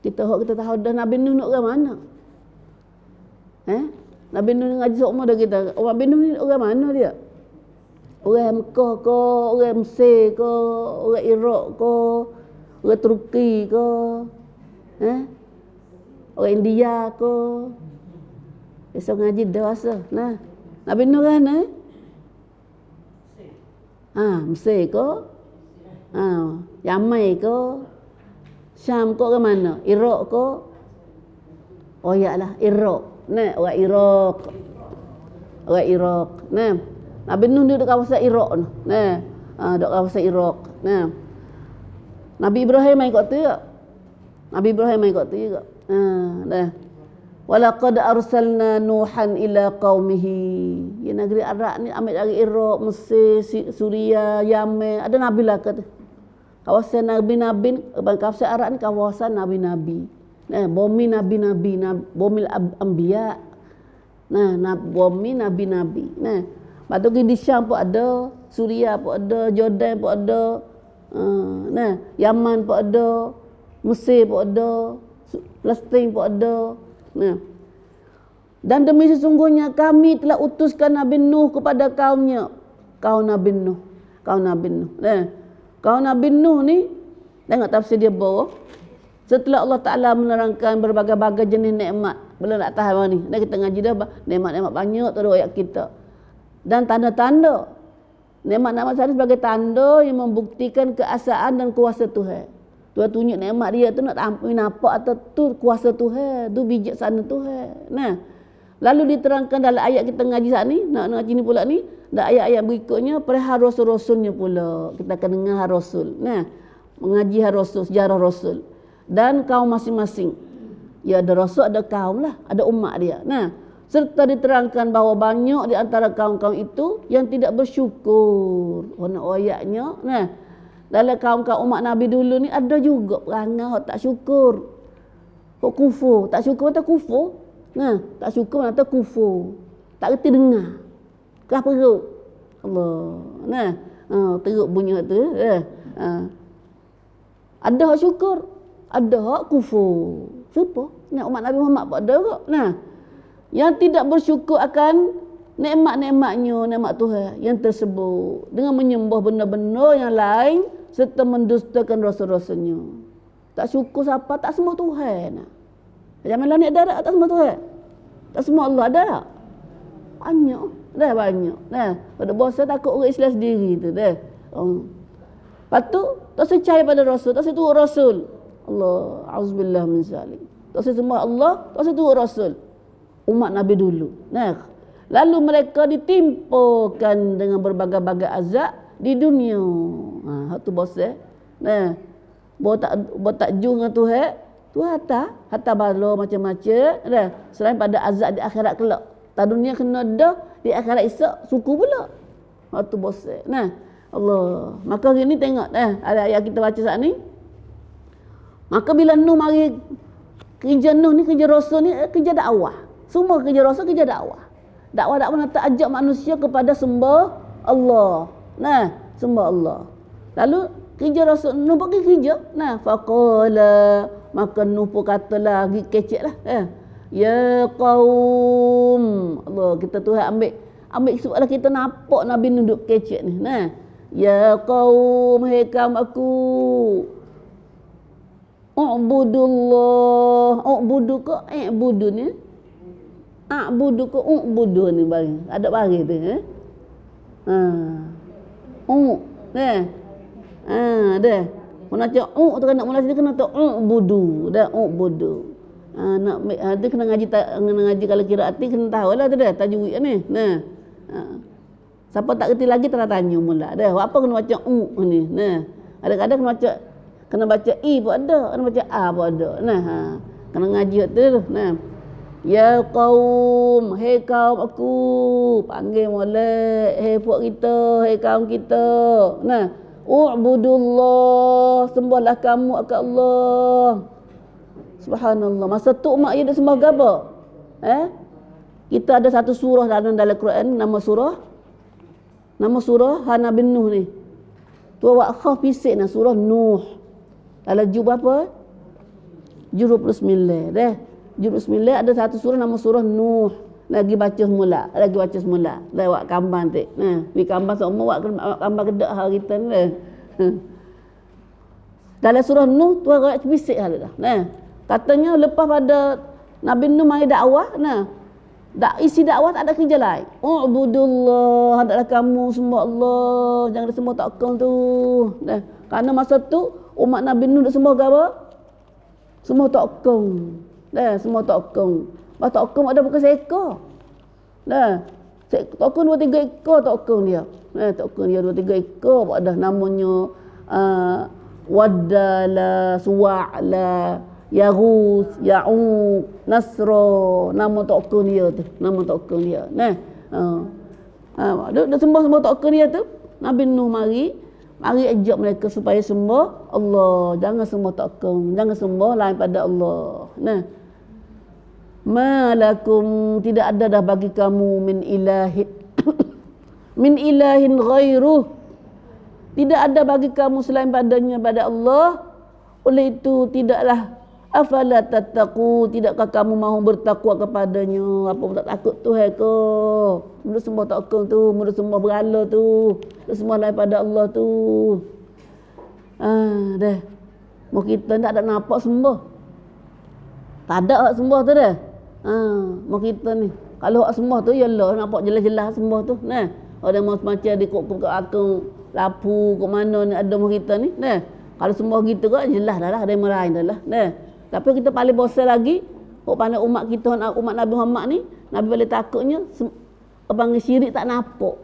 Kita tahu dah Nabi Nuh nak orang mana? Nabi Nuh ngaji semua dah kita. Nabi Nuh ni orang mana dia? Orang Mekah ke, orang Mesir ke, orang Iraq ke, orang Turki ke? Orang India ke. Esok ngaji dewasa. Nah, Nabi Nuh kan Mesir ke? Yaman ke? Syam ke ke mana? Iraq ke? Oh ya lah, Iraq. Nah, orang Iraq. Nah, Nabi Nuh duduk kawasan Iraq tu. Nah, duduk kawasan Iraq. Nah. Nabi Ibrahim mai kat tu juga. Dah. Walaqad arsalna Nuhan ila qaumihi. Ya, negeri Arab ni ambil dari Iraq, Mesir, Suria, Yaman, ada nabi lah kat tu. Kawasan nabi-nabi, kawasan Arab ni kawasan nabi-nabi. Bumi nabi-nabi, bumi anbiya. Bumi nabi-nabi. Lepas tu di Syam pun ada, Suria pun ada, Jordan pun ada. Yaman pun ada, Mesir pun ada, Palestin pun ada. Dan demi sesungguhnya kami telah utuskan Nabi Nuh kepada kaumnya. Kaum Nabi Nuh. Kaum Nabi Nuh ni, tengok tafsir dia bawah. Setelah Allah Ta'ala menerangkan berbagai-bagai jenis nikmat. Belum nak tahan ni. Dan kita ngaji dah nikmat-nikmat banyak tu ada ayat kita. Dan tanda-tanda Nikmat-nikmat sana sebagai tanda yang membuktikan keesaan dan kuasa Tuhan. Tuhan tunjuk nikmat dia tu nak nampak atau tu kuasa Tuhan, tu bijaksana Tuhan. Nah, lalu diterangkan dalam ayat kita ngaji saat ni, nak ngaji ni pula ni, dan ayat-ayat berikutnya perihal rasul-rasulnya pula. Kita akan dengar rasul. Nah, mengaji rasul, sejarah rasul dan kaum masing-masing. Ya, ada rasul, ada kaum lah, ada umat dia. Nah, serta diterangkan bahawa banyak di antara kaum-kaum itu yang tidak bersyukur. Ayatnya, nah, dalam kaum-kaum umat Nabi dulu ni ada juga perangai hak tak syukur. Hak kufur, tak syukur atau kufur. Nah, tak syukur atau kufur. Tak reti dengar. Kelah perut. Allah. Nah, teruk bunyi tu. Ada hak syukur, ada hak kufur. Siapa? Nah, umat Nabi Muhammad pun ada kok. Nah, yang tidak bersyukur akan nikmat-nikmatnya, nikmat Tuhan yang tersebut dengan menyembah benda-benda yang lain serta mendustakan rasul-rasulnya. Tak syukur siapa, tak sembah Tuhan. Zaman lain ada tak sembah Tuhan? Tak sembah Allah ada tak? Banyak. Dah banyak. Nah, pada bosa takut orang Islam sendiri tu dah. Lepas tu tak percaya pada rasul, tak setu rasul. Allah, auzubillah min zalik. Tak sembah Allah, tak setu rasul. Umat Nabi dulu. Nah, lalu mereka ditimpakan dengan berbagai-bagai azab di dunia. Hak tu bosa. Nah, buat tak jung dengan Tuhan, Tuhan hatta bala macam-macam dah. Selain pada azab di akhirat kelak. Tak dunia kena dah, di akhirat esok suku pula. Hak tu bosa. Nah, Allah. Maka hari ni tengok ada ayat kita baca saat ni. Maka bila Nuh mari kerja Nuh ni, kerja rasul ni, kerja dakwah. Semua kerja rasul, kerja dakwah. Dakwah nak ajak manusia kepada sembah Allah. Nah, sembah Allah. Lalu kerja rasul Nuh pergi kerja. Nah, faqala, maka Nuh pun kata lagi kecek lah. Ya qaum. Allah, kita Tuhan ambil sebablah kita nampak Nabi Nuh duduk kecek ni. Nah, ya qaum, hai kaum aku. Ubudullah. Ubudu ke i'budu ni? A'budu ke ubudu ni bagi. Ada bagi tu dah. Nak cak tu kan nak mula sini kena tu ubudu. Dah ubudu. Nak hati kena ngaji kalau kira hati kena tahu lah tu dah tajwid ni. Nah. Siapa tak reti lagi telah tanya mula. Dah, apa kena baca ni? Nah. Ada-kadang kena baca i pun ada, kena baca a pun ada. Nah, kena ngaji tu. Nah. Ya qaum, hei kaum aku, panggil molek, hei puak kita, hei kaum kita. Nah, u'budullah, sembahlah kamu akan Allah. Subhanallah. Masa tu umat dia sembah apa? Kita ada satu surah dalam Quran, nama surah Nabi Nuh ni. Tu awak khaf pisik nah surah Nuh. Dalam juz apa? Juz 29 dah. Juz 9 ada satu surah nama surah Nuh. Lagi baca semula. Dah awak kambang tu. Nah, pi kambang semua awak kambang kedak hari kita ni. Dalam surah Nuh tu awak pisik hal dah. Nah, katanya lepas pada Nabi Nuh mai dakwah, nah, isi dakwah tak ada kerja lain. Ubudullah, hendaklah kamu sembah Allah, jangan sembah takkan tu. Nah, kerana masa tu umat Nabi Nuh nak sembah apa? Sembah takkan. Dah, semua takkan. Lepas takkan ada bukan seekor. Dah, takkan 2-3 ekor takkan dia. Takkan dia 2-3 ekor. Ada namanya Waddala, Suwa'la, Yaghus, Ya'uq, Nasra. Nama takkan dia tu. Nama takkan dia. Nah, dia sembah takkan dia tu. Nabi Nuh mari ajak mereka supaya sembah Allah. Jangan sembah takkan. Jangan sembah lain pada Allah. Nah, malakum, tidak ada dah bagi kamu min ilahin ghairuh, tidak ada bagi kamu selain padanya pada Allah. Oleh itu tidaklah afala tattaqu, tidakkah kamu mahu bertakwa kepadanya? Apa pun tak takut Tuhan ke? Mudah sembah takkan tu, mudah sembah berhala tu, mudah sembah lain pada Allah tu. Dah. Mau kita tak ada nampak sembah. Tak ada hak sembah tu dah. Mau kita ni kalau hak sembah tu ialah nampak jelas-jelas sembah tu. Nah, Orang macam-macam di kok akun lapu ke mana ni ada rumah kita ni. Nah, kalau semua gitu kok jelas dah lah ada meraih dah lah. Nah, tapi kita paling bosan lagi kok pandai umat kita, umat Nabi Muhammad ni, Nabi paling takutnya panggil syirik tak nampak.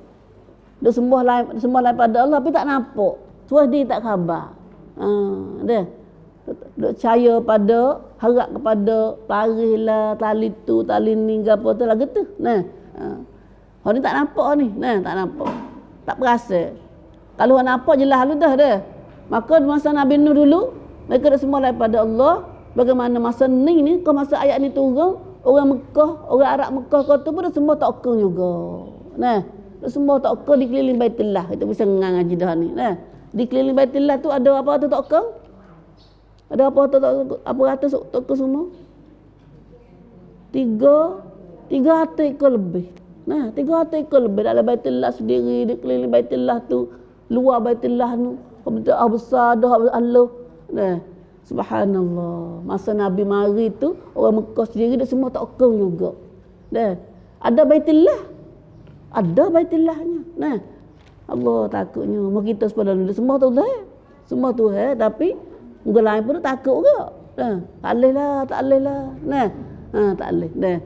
Dia sembah lain pada Allah tapi tak nampak. Terus dia tak khabar. Dia percaya pada, harap kepada paris lah, tali tu, tali ni, apa tu lah gitu. Nah, orang ni tak nampak ni. Nah, tak nampak. Tak perasa. Kalau orang nampak jelas lu dah dia. Maka masa Nabi Nuh dulu, mereka dah semua daripada Allah. Bagaimana masa ni kau masa ayat ni turun, orang Mekah, orang Arab Mekah kau tu pun dah semua tak okong juga. Nah, dah semua tak okong di keliling Baitullah. Kita bisa ngaji dah ni. Nah, di keliling Baitullah tu ada apa tu tak okong? Ada apa ratus toko semua? Tiga ratus ekor lebih. Nah, 300 ekor lebih dalam Baitullah sendiri, di keliling Baitullah tu, luar Baitullah tu, benda besar dah Allah. Nah, subhanallah. Masa Nabi mari tu, orang Mekah sendiri dia semua tak okong juga. Dah. Ada Baitullah. Ada Baitullahnya. Nah, Allah takutnya. Mau kita sepada dulu semua tu dah. Semua tu tapi orang lain pun takut juga. Nah, tak boleh lah. Nah, tak boleh. Dah.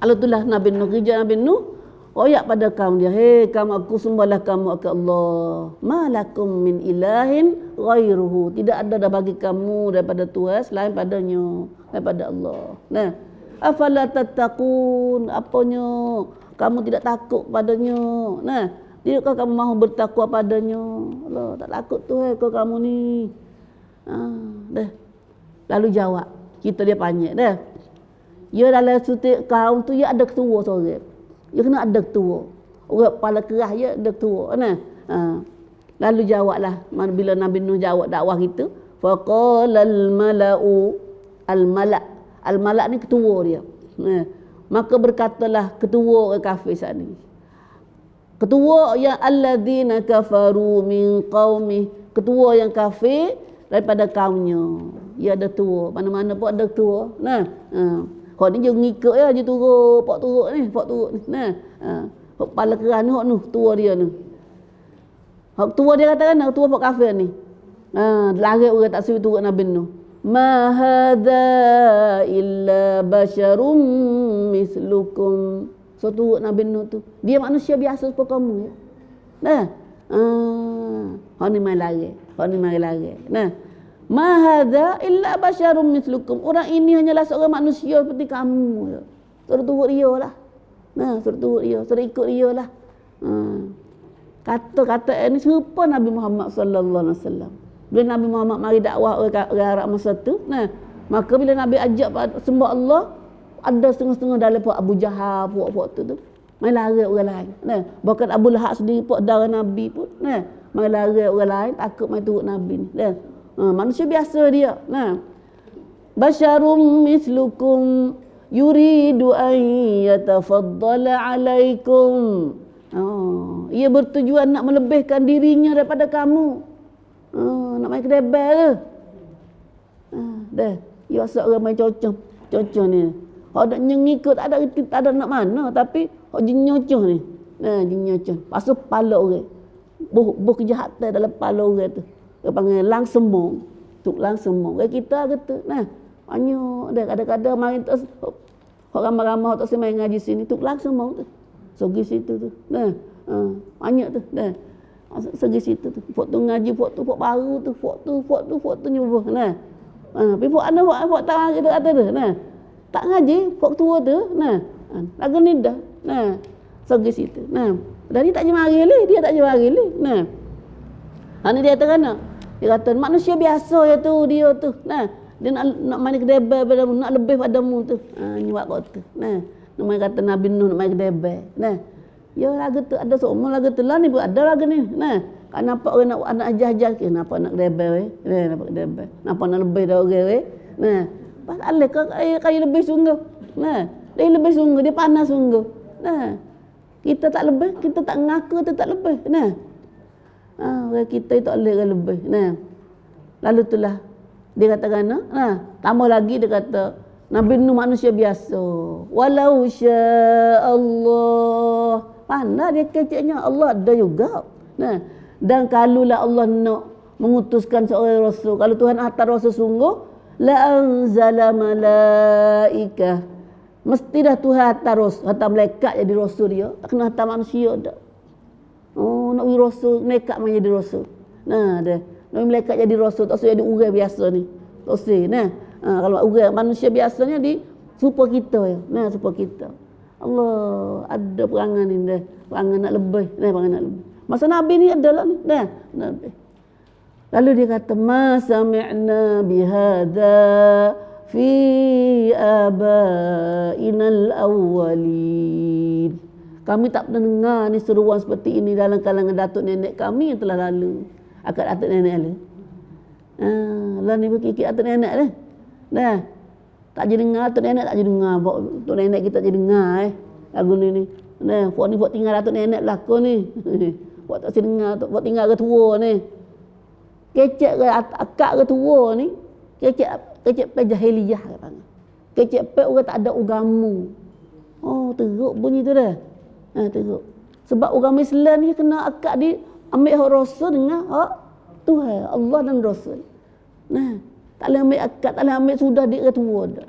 Allah itulah Nabi Nuh, kerja Nabi Nuh royak pada kaum dia, hei kaum aku, sembahlah kamu ke Allah, malakum min ilahin ghairuhu, tidak ada dah bagi kamu daripada Tuhan selain padanya, daripada Allah. Nah, afala tattaqun, apanya kamu tidak takut padanya. Nah, tidakkah kamu mahu bertakwa padanya? Allah tak takut Tuhan kau kamu ni. Dah. Lalu jawab, kita dia panjang dah. Ya dalam setiap kaum tu ya ada ketua seorang. Ya kena ada ketua. Orang kepala kerah ya ada ketua. Nah. Lalu jawablah bila Nabi Nuh jawab dakwah gitu, faqala al-mala'u al-mala' ni ketua dia. Maka berkatalah ketua orang kafir saat ni. Ketua yang alladzina kafaru min qaumi, ketua yang kafir daripada kaumnya. Ya ada tua, mana-mana pun ada tua. Nah, hok ni je ngikut ya je turut ni. Nah, hok kepala kerah ni hok nu tua dia ni. Hok tua dia kata kan tua pak kafir ni. Lari orang tak suruh turut Nabi Nuh. Ma hadza illa basyarum mislukum. So turut Nabi Nuh tu. Dia manusia biasa seperti kamu ya. Nah. Hok ni mai lari. Nah. Ma hadza illa basyarum mislukum. Orang ini hanyalah seorang manusia seperti kamu. Suruh turut dia lah. Nah, suruh turut dia, suruh ikut dia lah. Kata-kata ini serupa Nabi Muhammad sallallahu alaihi wasallam. Bila Nabi Muhammad mari dakwah orang Arab masa tu, nah, maka bila Nabi ajak sembah Allah, ada setengah-setengah dalam puak Abu Jahal, puak tu. Mai lari orang lain. Nah, bahkan Abu Lahab sendiri puak darah Nabi pun, nah, mai lari orang lain takut mai turut Nabi ni. Nah, manusia biasa dia. Nah, basyarum mislukum yuridu an yatafaddala alaikum. Ia bertujuan nak melebihkan dirinya daripada kamu. Nak main kedebel ke? Dah. Ia asal orang main cocok ni. Hak nak ngikut tak ada nak mana, tapi hak jenyocoh ni. Nah, jenyocoh. Pasal kepala orang. Buh kejahatan dalam kepala orang tu. Dia panggil lang semong. Tuk lang semong. Kita gitu. Nah, banyak dah kadang-kadang main tu orang ramai-ramai tak semai ngaji sini, tuk lang semong tu. Segi situ tu. Nah, banyak tu. Dah. Segi situ tu. Pok tu ngaji, pok tu baru tu, pok tu nyubuh. Nah. Tapi pok anda pok tak ngaji dekat tu. Nah. Tak ngaji, pok tua tu. Nah. Lagu ni dah. Nah. Segi situ. Nah. Dari tak jemari li, dia tak jemari li. Nah. Ana dia kata kan? Dia kata manusia biasa ya tu dia tu. Nah, dia nak main kedebel padamu, nak lebih padamu tu. Nyuak kau tu. Nah, nama kata Nabi Nuh nak main kedebel. Nah, ya lagu tu ada semua lagu tu lah ni pun ada lagu ni. Nah, kan nampak orang nak anak ajah-ajah ke nampak nak kedebel weh. Nah, nampak kedebel. Nampak nak lebih dah orang weh. Nah, pas alih kau lebih sungguh. Nah, dia lebih sungguh, dia panas sungguh. Nah, kita tak lebih, kita tak ngaku tu tak lebih. Nah. Orang kita tak boleh lebih. Nah. Lalu itulah dia katakan, tambah lagi dia kata Nabi Nuh manusia biasa. Walau Allah. Mana dia kecilnya? Allah ada juga. Nah, dan kalaulah Allah nak mengutuskan seorang rasul, kalau Tuhan hantar rasul sungguh, la anzala malaikah. Mesti dah Tuhan hantar malaikat jadi rasul dia. Tak kena hantar manusia dah. Oh, nak rasul, malaikat main jadi rasul. Nah, dah. Nak malaikat jadi rasul, tak usah jadi orang biasa ni. Tak usah, nah. Kalau orang manusia biasanya di serupa kita ya. Nah, serupa kita. Allah ada perangan ni dah. Perangan nak lebih. Nah, perangan nak lebih. Masa Nabi ni adalah ni. Dah, Nabi. Lalu dia kata, "Ma sami'na bihadza fi abainal awwalin." Kami tak pernah dengar ni seruan seperti ini dalam kalangan datuk nenek kami yang telah lalu. Akak datuk nenek lalu. Lah ni berkikik datuk nenek dah. Dah. Tak jadi dengar datuk nenek, tak jadi dengar. Datuk nenek kita jadi dengar lagu ni. Nah, buat tinggal datuk nenek belakang ni. Buat tak jadi dengar, buat tinggal ke tua ni. Kecek ke akak ke tua ni, kecek pe jahiliyah katanya. Kecek pe orang tak ada agama. Oh, teruk bunyi tu dah. Teruk. Sebab agama Islam ni kena akak di ambil hak rasul dengan hak Tuhan, Allah dan Rasul. Nah, tak boleh ambil akad, tak boleh ambil sudah di ketua dah.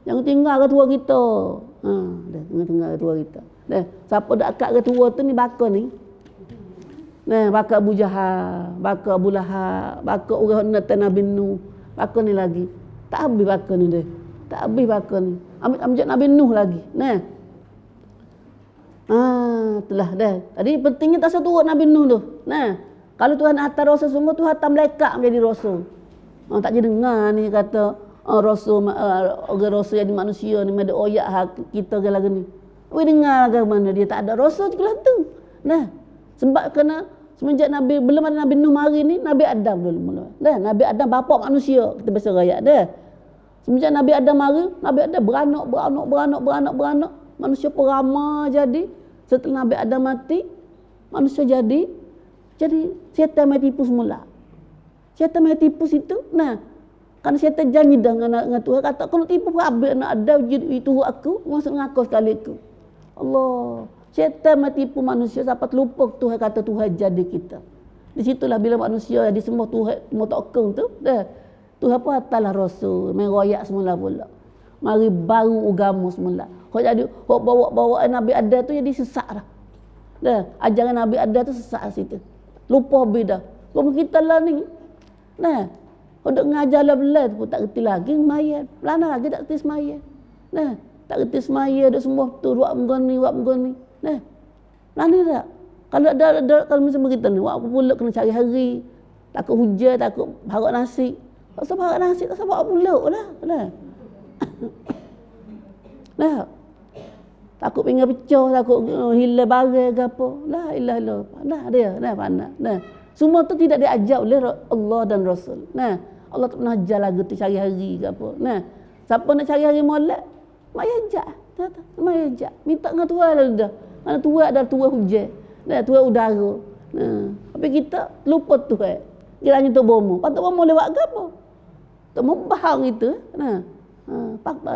Jangan tinggal ketua kita. Dah, jangan tinggal ketua kita. Dah, siapa dak akad ketua tu ni bakar ni. Nah, bakar Abu Jahal, bakar Abu Lahab, bakar orang nak Nabi Nuh, bakar ni lagi. Tak habis bakar ni dah. Tak habis bakar ni. Ambil Nabi Nuh lagi. Nah. Itulah dah. Tadi pentingnya tak usah turut Nabi Nuh tu. Nah, kalau Tuhan hantar rasul sungguh, Tuhan hantar malaikat menjadi rasul. Tak jadi dengar ni kata rasul orang rasul jadi manusia ni ada oyak kita ke lagu ni. Oi dengar ke mana dia tak ada rasul jelah tu. Nah, sebab kena semenjak Nabi belum ada Nabi Nuh mari ni, Nabi Adam dulu mula. Dah, Nabi Adam bapa manusia, kita biasa rakyat dah. Semenjak Nabi Adam mari, Nabi Adam beranak. Manusia peramah jadi. Setelah Nabi Adam mati, manusia jadi syaitan mai tipu semula. Syaitan mai tipu situ. Nah, kan syaitan janji dah dengan Tuhan kata kalau tipu habis nak ada itu aku, maksud ngaku sekali aku. Allah, syaitan mai tipu manusia sampai lupa Tuhan kata Tuhan jadi kita. Di situlah bila manusia di semua Tuhan mau tak keng tu, dah. Tuhan apa atalah rasul, mai royak semula pula. Mari baru agama semula. Hok jadi hok bawa Nabi Adam tu jadi sesak dah. Dah, ajaran Nabi Adam tu sesak situ. Lupa beda. Kau kita lah ni. Nah, hendak ngajar lah belah pun tak reti lagi semaya. Lana lagi tak reti semaya. Nah, tak reti semaya dak semua tu buat mengoni. Nah. Lana tak. Kalau ada kalau macam kita ni, buat apa pula kena cari hari. Takut hujan, takut harap nasi. Tak usah harap nasi, tak usah buat pula lah. Nah. Takut pinggan pecah, takut hilang barang ke apa. La ilaha illallah. Nah dia, pandai. Nah, semua tu tidak diajar oleh Allah dan Rasul. Nah, Allah tak pernah ajar lagu tu cari hari ke apa. Nah, siapa nak cari hari molek, mai ajak. Mai ajak. Minta dengan Tuhan lah dah. Mana Tuhan ada Tuhan hujan. Nah, Tuhan udara. Nah, tapi kita lupa Tuhan. Kiranya tu bomo. Patut bomo lewat ke apa? Tak membahang itu. Nah.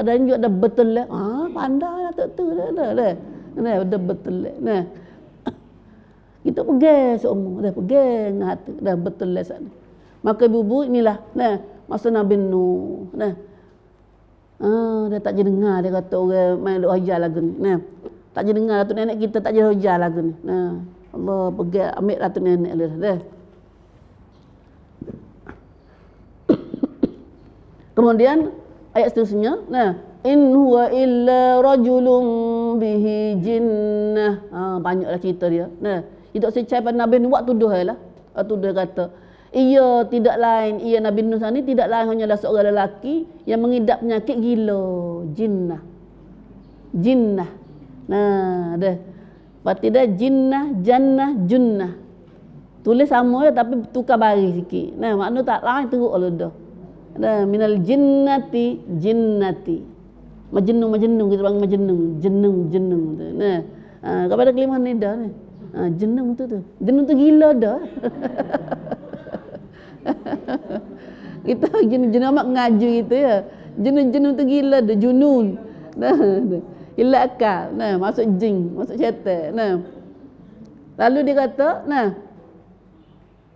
Dan juga ada betul lah. Pandai lah tu dah. Nah, ada betul lah. Nah. Kita pergi seumur, dah pergi dengan hati, dah betul lah sana. Maka ibu-ibu inilah, nah, masa Nabi Nuh. Nah. Dia tak jadi dengar dia kata orang main duk hajar lagu ni. Nah. Tak jadi dengar datuk nenek kita tak jadi hajar lagu ni. Nah. Allah pergi ambil datuk nenek dah. Kemudian ayat seterusnya, nah, in huwa illa rajulun bihi jinnah. Banyaklah cerita dia. Nah, kita secai pada Nabi Nuh waktu tuduh lah. Tuduh kata, ia tidak lain, ia Nabi Nuh ni tidak lain hanyalah seorang lelaki yang mengidap penyakit gila, jinnah. Nah, dah. Berarti dah jinnah, jannah, junnah. Tulis sama ya tapi tukar baris sikit. Nah, makna tak lain teruk lah dah. Ada minal jinnati. Majnun kita panggil majnun. Jenung tu. Nah, kepada kelima ni dah ni. Jenung tu. Jenung tu gila dah. Kita jenis amat ngaji itu ya. Junun tu gila dah, junun. Nah, hilang akal. Nah, masuk jin, masuk syaitan. Nah. Lalu dia kata,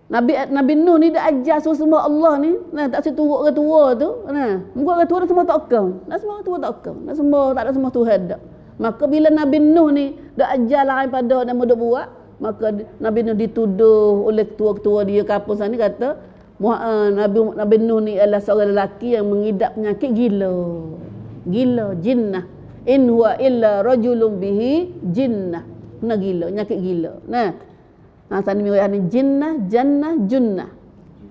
Nabi Nuh ni dah ajar semua Allah ni, tak si turut orang tua tu, muka orang tua dah semua tak okam. Semua orang tua tak okam. Semua tak ada semua Tuhan dak. Maka bila Nabi Nuh ni dah ajar lain pada dan mudah buat, maka Nabi Nuh dituduh oleh ketua-ketua dia kampung sana kata, Nabi Nuh ni adalah seorang lelaki yang mengidap penyakit gila. Gila, jinnah. In huwa illa rajulun bihi jinnah. Gila, penyakit gila. Sana mewah ni jinnah, jannah, junnah.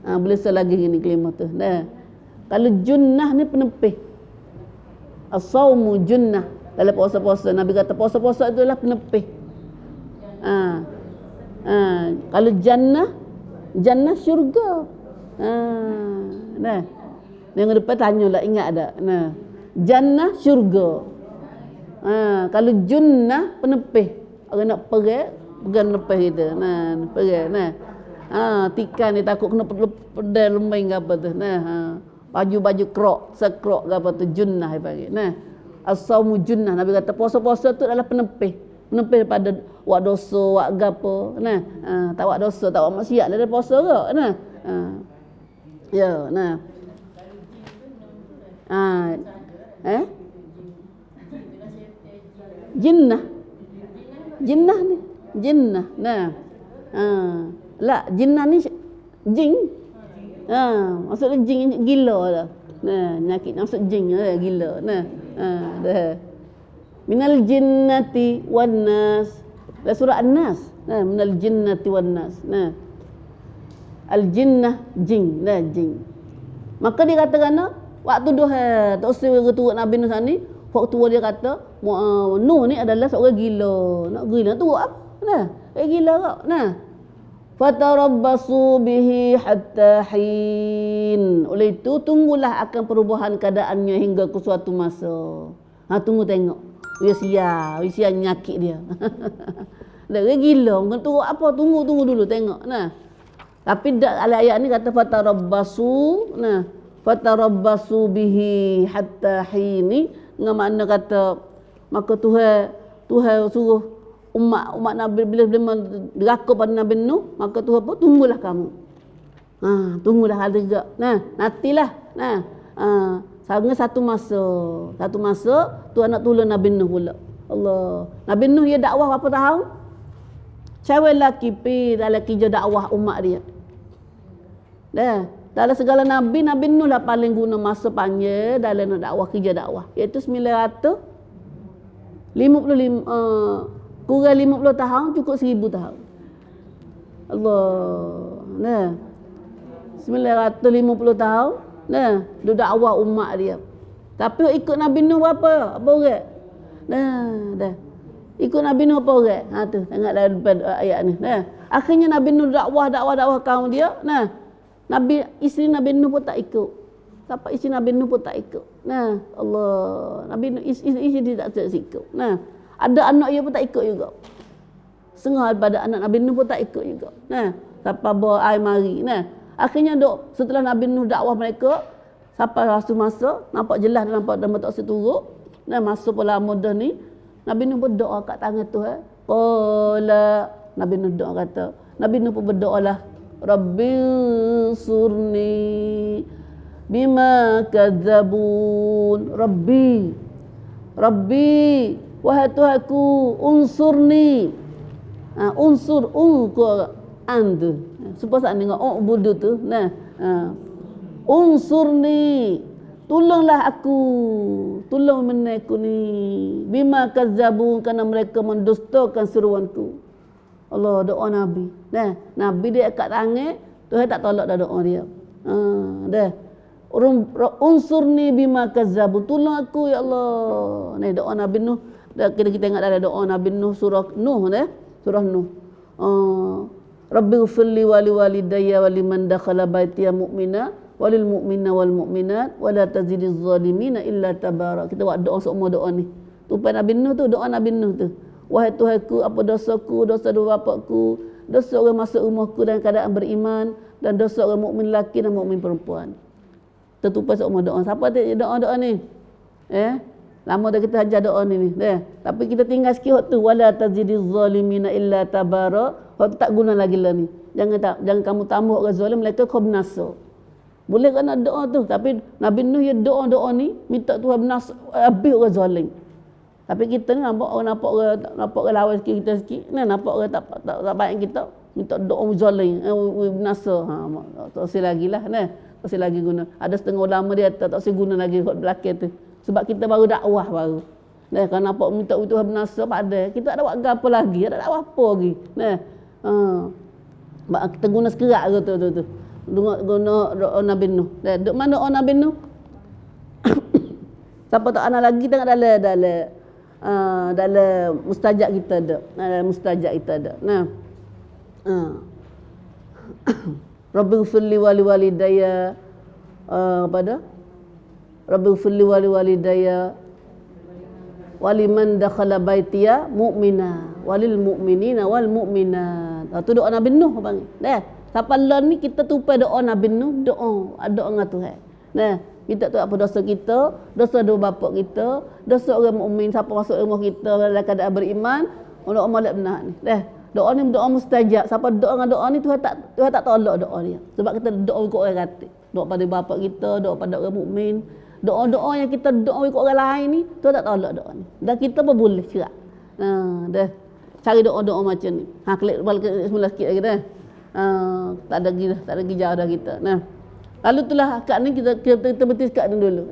Boleh selagi gini kelima tu. Kalau junnah ni penepih. As-sawmu junnah. Dalam puasa-puasa Nabi kata puasa-puasa itulah penepih. Kalau jannah syurga. Yang depan tanyalah, ingat tak? Jannah syurga. Kalau junnah penepih. Orang nak pergi pegang lepas kita. Pergi. Tikan ni takut kena pedal lembing ke apa tu. Baju krok, sekrok ke apa tu, junnah dia panggil. As-sawmu junnah. Nabi kata puasa-puasa tu adalah penepih. Penepih daripada buat dosa, buat gapo. Tak buat dosa, tak buat maksiat dia puasa ke. Jinnah ni. Jinnah. Jinnah ni jin. Maksudnya jin gila lah. Nyakit maksud jin gila. Dah. Minal jinnati wan nas. Surah An-Nas. Minal jinnati wan nas. Al jinnah jin, jin. Maka dia kata waktu tak usah turut Nabi Nuh ni, waktu dia kata Nuh ni adalah seorang gila. Nak gila tu apa? Gila kau. Fatarabbasu bihi hatta hin. Oleh itu tunggulah akan perubahan keadaannya hingga ke suatu masa. Tunggu tengok. Usia nyakit dia. Dah gila. Bukan turut apa? Tunggu dulu tengok. Tapi ayat ni kata fatarabbasu. Fatarabbasu bihi hatta hin. Dengan makna kata maka Tuhan suruh umat Nabi bila deraka pada Nabi Nuh, maka Tuhan pun tunggulah kamu. Tunggulah hal juga. Nantilah. Sehingga satu masa Tuhan nak tolong Nabi Nuh pula. Allah. Nabi Nuh dia dakwah berapa tahun? Cewek lelaki dalam kerja dakwah umat dia. Dalam segala Nabi Nuh lah paling guna masa panjang dalam dakwah, kerja dakwah. Iaitu 955 kurang 50 tahun cukup 1000 tahun. Allah. 950 tahun. Dia dakwah umat dia. Tapi ikut Nabi Nuh berapa? Apa orang? Dah. Ikut Nabi Nuh apa orang? Tu tengok dalam depan ayat ni. Akhirnya Nabi Nuh dakwah kaum dia. Isteri Nabi Nuh pun tak ikut. Siapa isteri Nabi Nuh pun tak ikut. Allah. Nabi Nuh isteri dia tak ikut. Ada anak dia pun tak ikut juga. Setengah daripada anak Nabi Nuh pun tak ikut juga. Siapa bawa air mari. Akhirnya setelah Nabi Nuh dakwah mereka, sampai satu masa nampak jelas nampak tak seturut. Masa pula mudah ni Nabi Nuh berdoa kat tangan Tuhan. Qala Nabi Nuh doa kata. Nabi Nuh pun berdoalah. Rabbi surni bima kadzabun. Rabbi wahai Tuhanku, unsurni. Unsur ko andu. Supaya saya tengok budu tu. Unsurni. Tolonglah aku. Tolong meneku ni. Bima kadzabun, kerana mereka mendustakan seruanku. Allah, doa Nabi. Nabi dia kat tangan, Tuhan tak tolak dah doa dia. Unsurni bima kadzabun. Tolong aku ya Allah. Doa Nabi Nuh. Kita tengok dalam doa Nabi Nuh surah Nuh surah Nuh. Rabbi ghfirli wa li walidayya wa liman dakhala baitiya mu'mina walil mu'mina wal mu'minat wa la tazidiz zalimina illa tabara. Kita buat doa semua doa ni. Tupai Nabi Nuh tu, doa Nabi Nuh tu. Wahai Tuhanku, apa dosaku, dosa dua bapakku, dosa orang masuk rumahku dalam keadaan beriman, dan dosa orang mukmin lelaki dan mukmin perempuan. Tertupas semua doa. Siapa tak doa-doa ni? Lama dah kita ajar doa ni. Tapi kita tinggal sikit waktu. Wala tazidiz zalimina illa tabara. Waktu tak guna lagi lah ni. Jangan kamu tambah orang zalim, mereka kau binasa. Boleh kan nak doa tu. Tapi Nabi Nuh ya doa-doa ni minta Tuhan binasa habis orang zalim. Tapi kita ni nampak orang lawan sikit kita sikit. Nampak orang tak baik kita. Minta doa zalim, binasa. Tak usah lagi lah. Tak usah lagi guna. Ada setengah ulama dia tak usah guna lagi hot belakang tu. Sebab kita baru dakwah baru. Kalau nampak minta Tuhan binasa pada kita tak ada buat apa lagi, tak ada dakwah apa lagi. Kita guna sekerak tu. Guna doa Nabi Nuh. Duk mana doa Nabi Nuh? Siapa tak ana lagi tengok dalam mustajab kita ada. Dalam mustajab kita ada. Rabbighfirli wa liwalidayya pada Rabbighfirli wa liwalidayya waliman dakhala baitiya mu'mina walil mu'minina wal mu'minat. Tu doa Nabi Nuh panggil. Siapa lain ni kita tupai doa Nabi Nuh, doa dengan Tuhan. Kita tu apa dosa kita, dosa dua bapa kita, dosa orang mukmin siapa masuk rumah kita dalam keadaan beriman, doa molek benar ni. Doa ni doa mustajab. Siapa doa dengan doa ni Tuhan tak tolak doa dia. Sebab kita doa ikut orang kata. Doa pada bapa kita, doa pada orang mukmin. Doa-doa yang kita doa ikut orang lain ni Tuhan tak tolak doa ni. Dan kita pun boleh cerak. Cari doa-doa macam ni. Klik balik semula sikit lagi dah. Tak ada lagi jauh dah kita. Lalu itulah kat ni kita bertis kat ni dulu.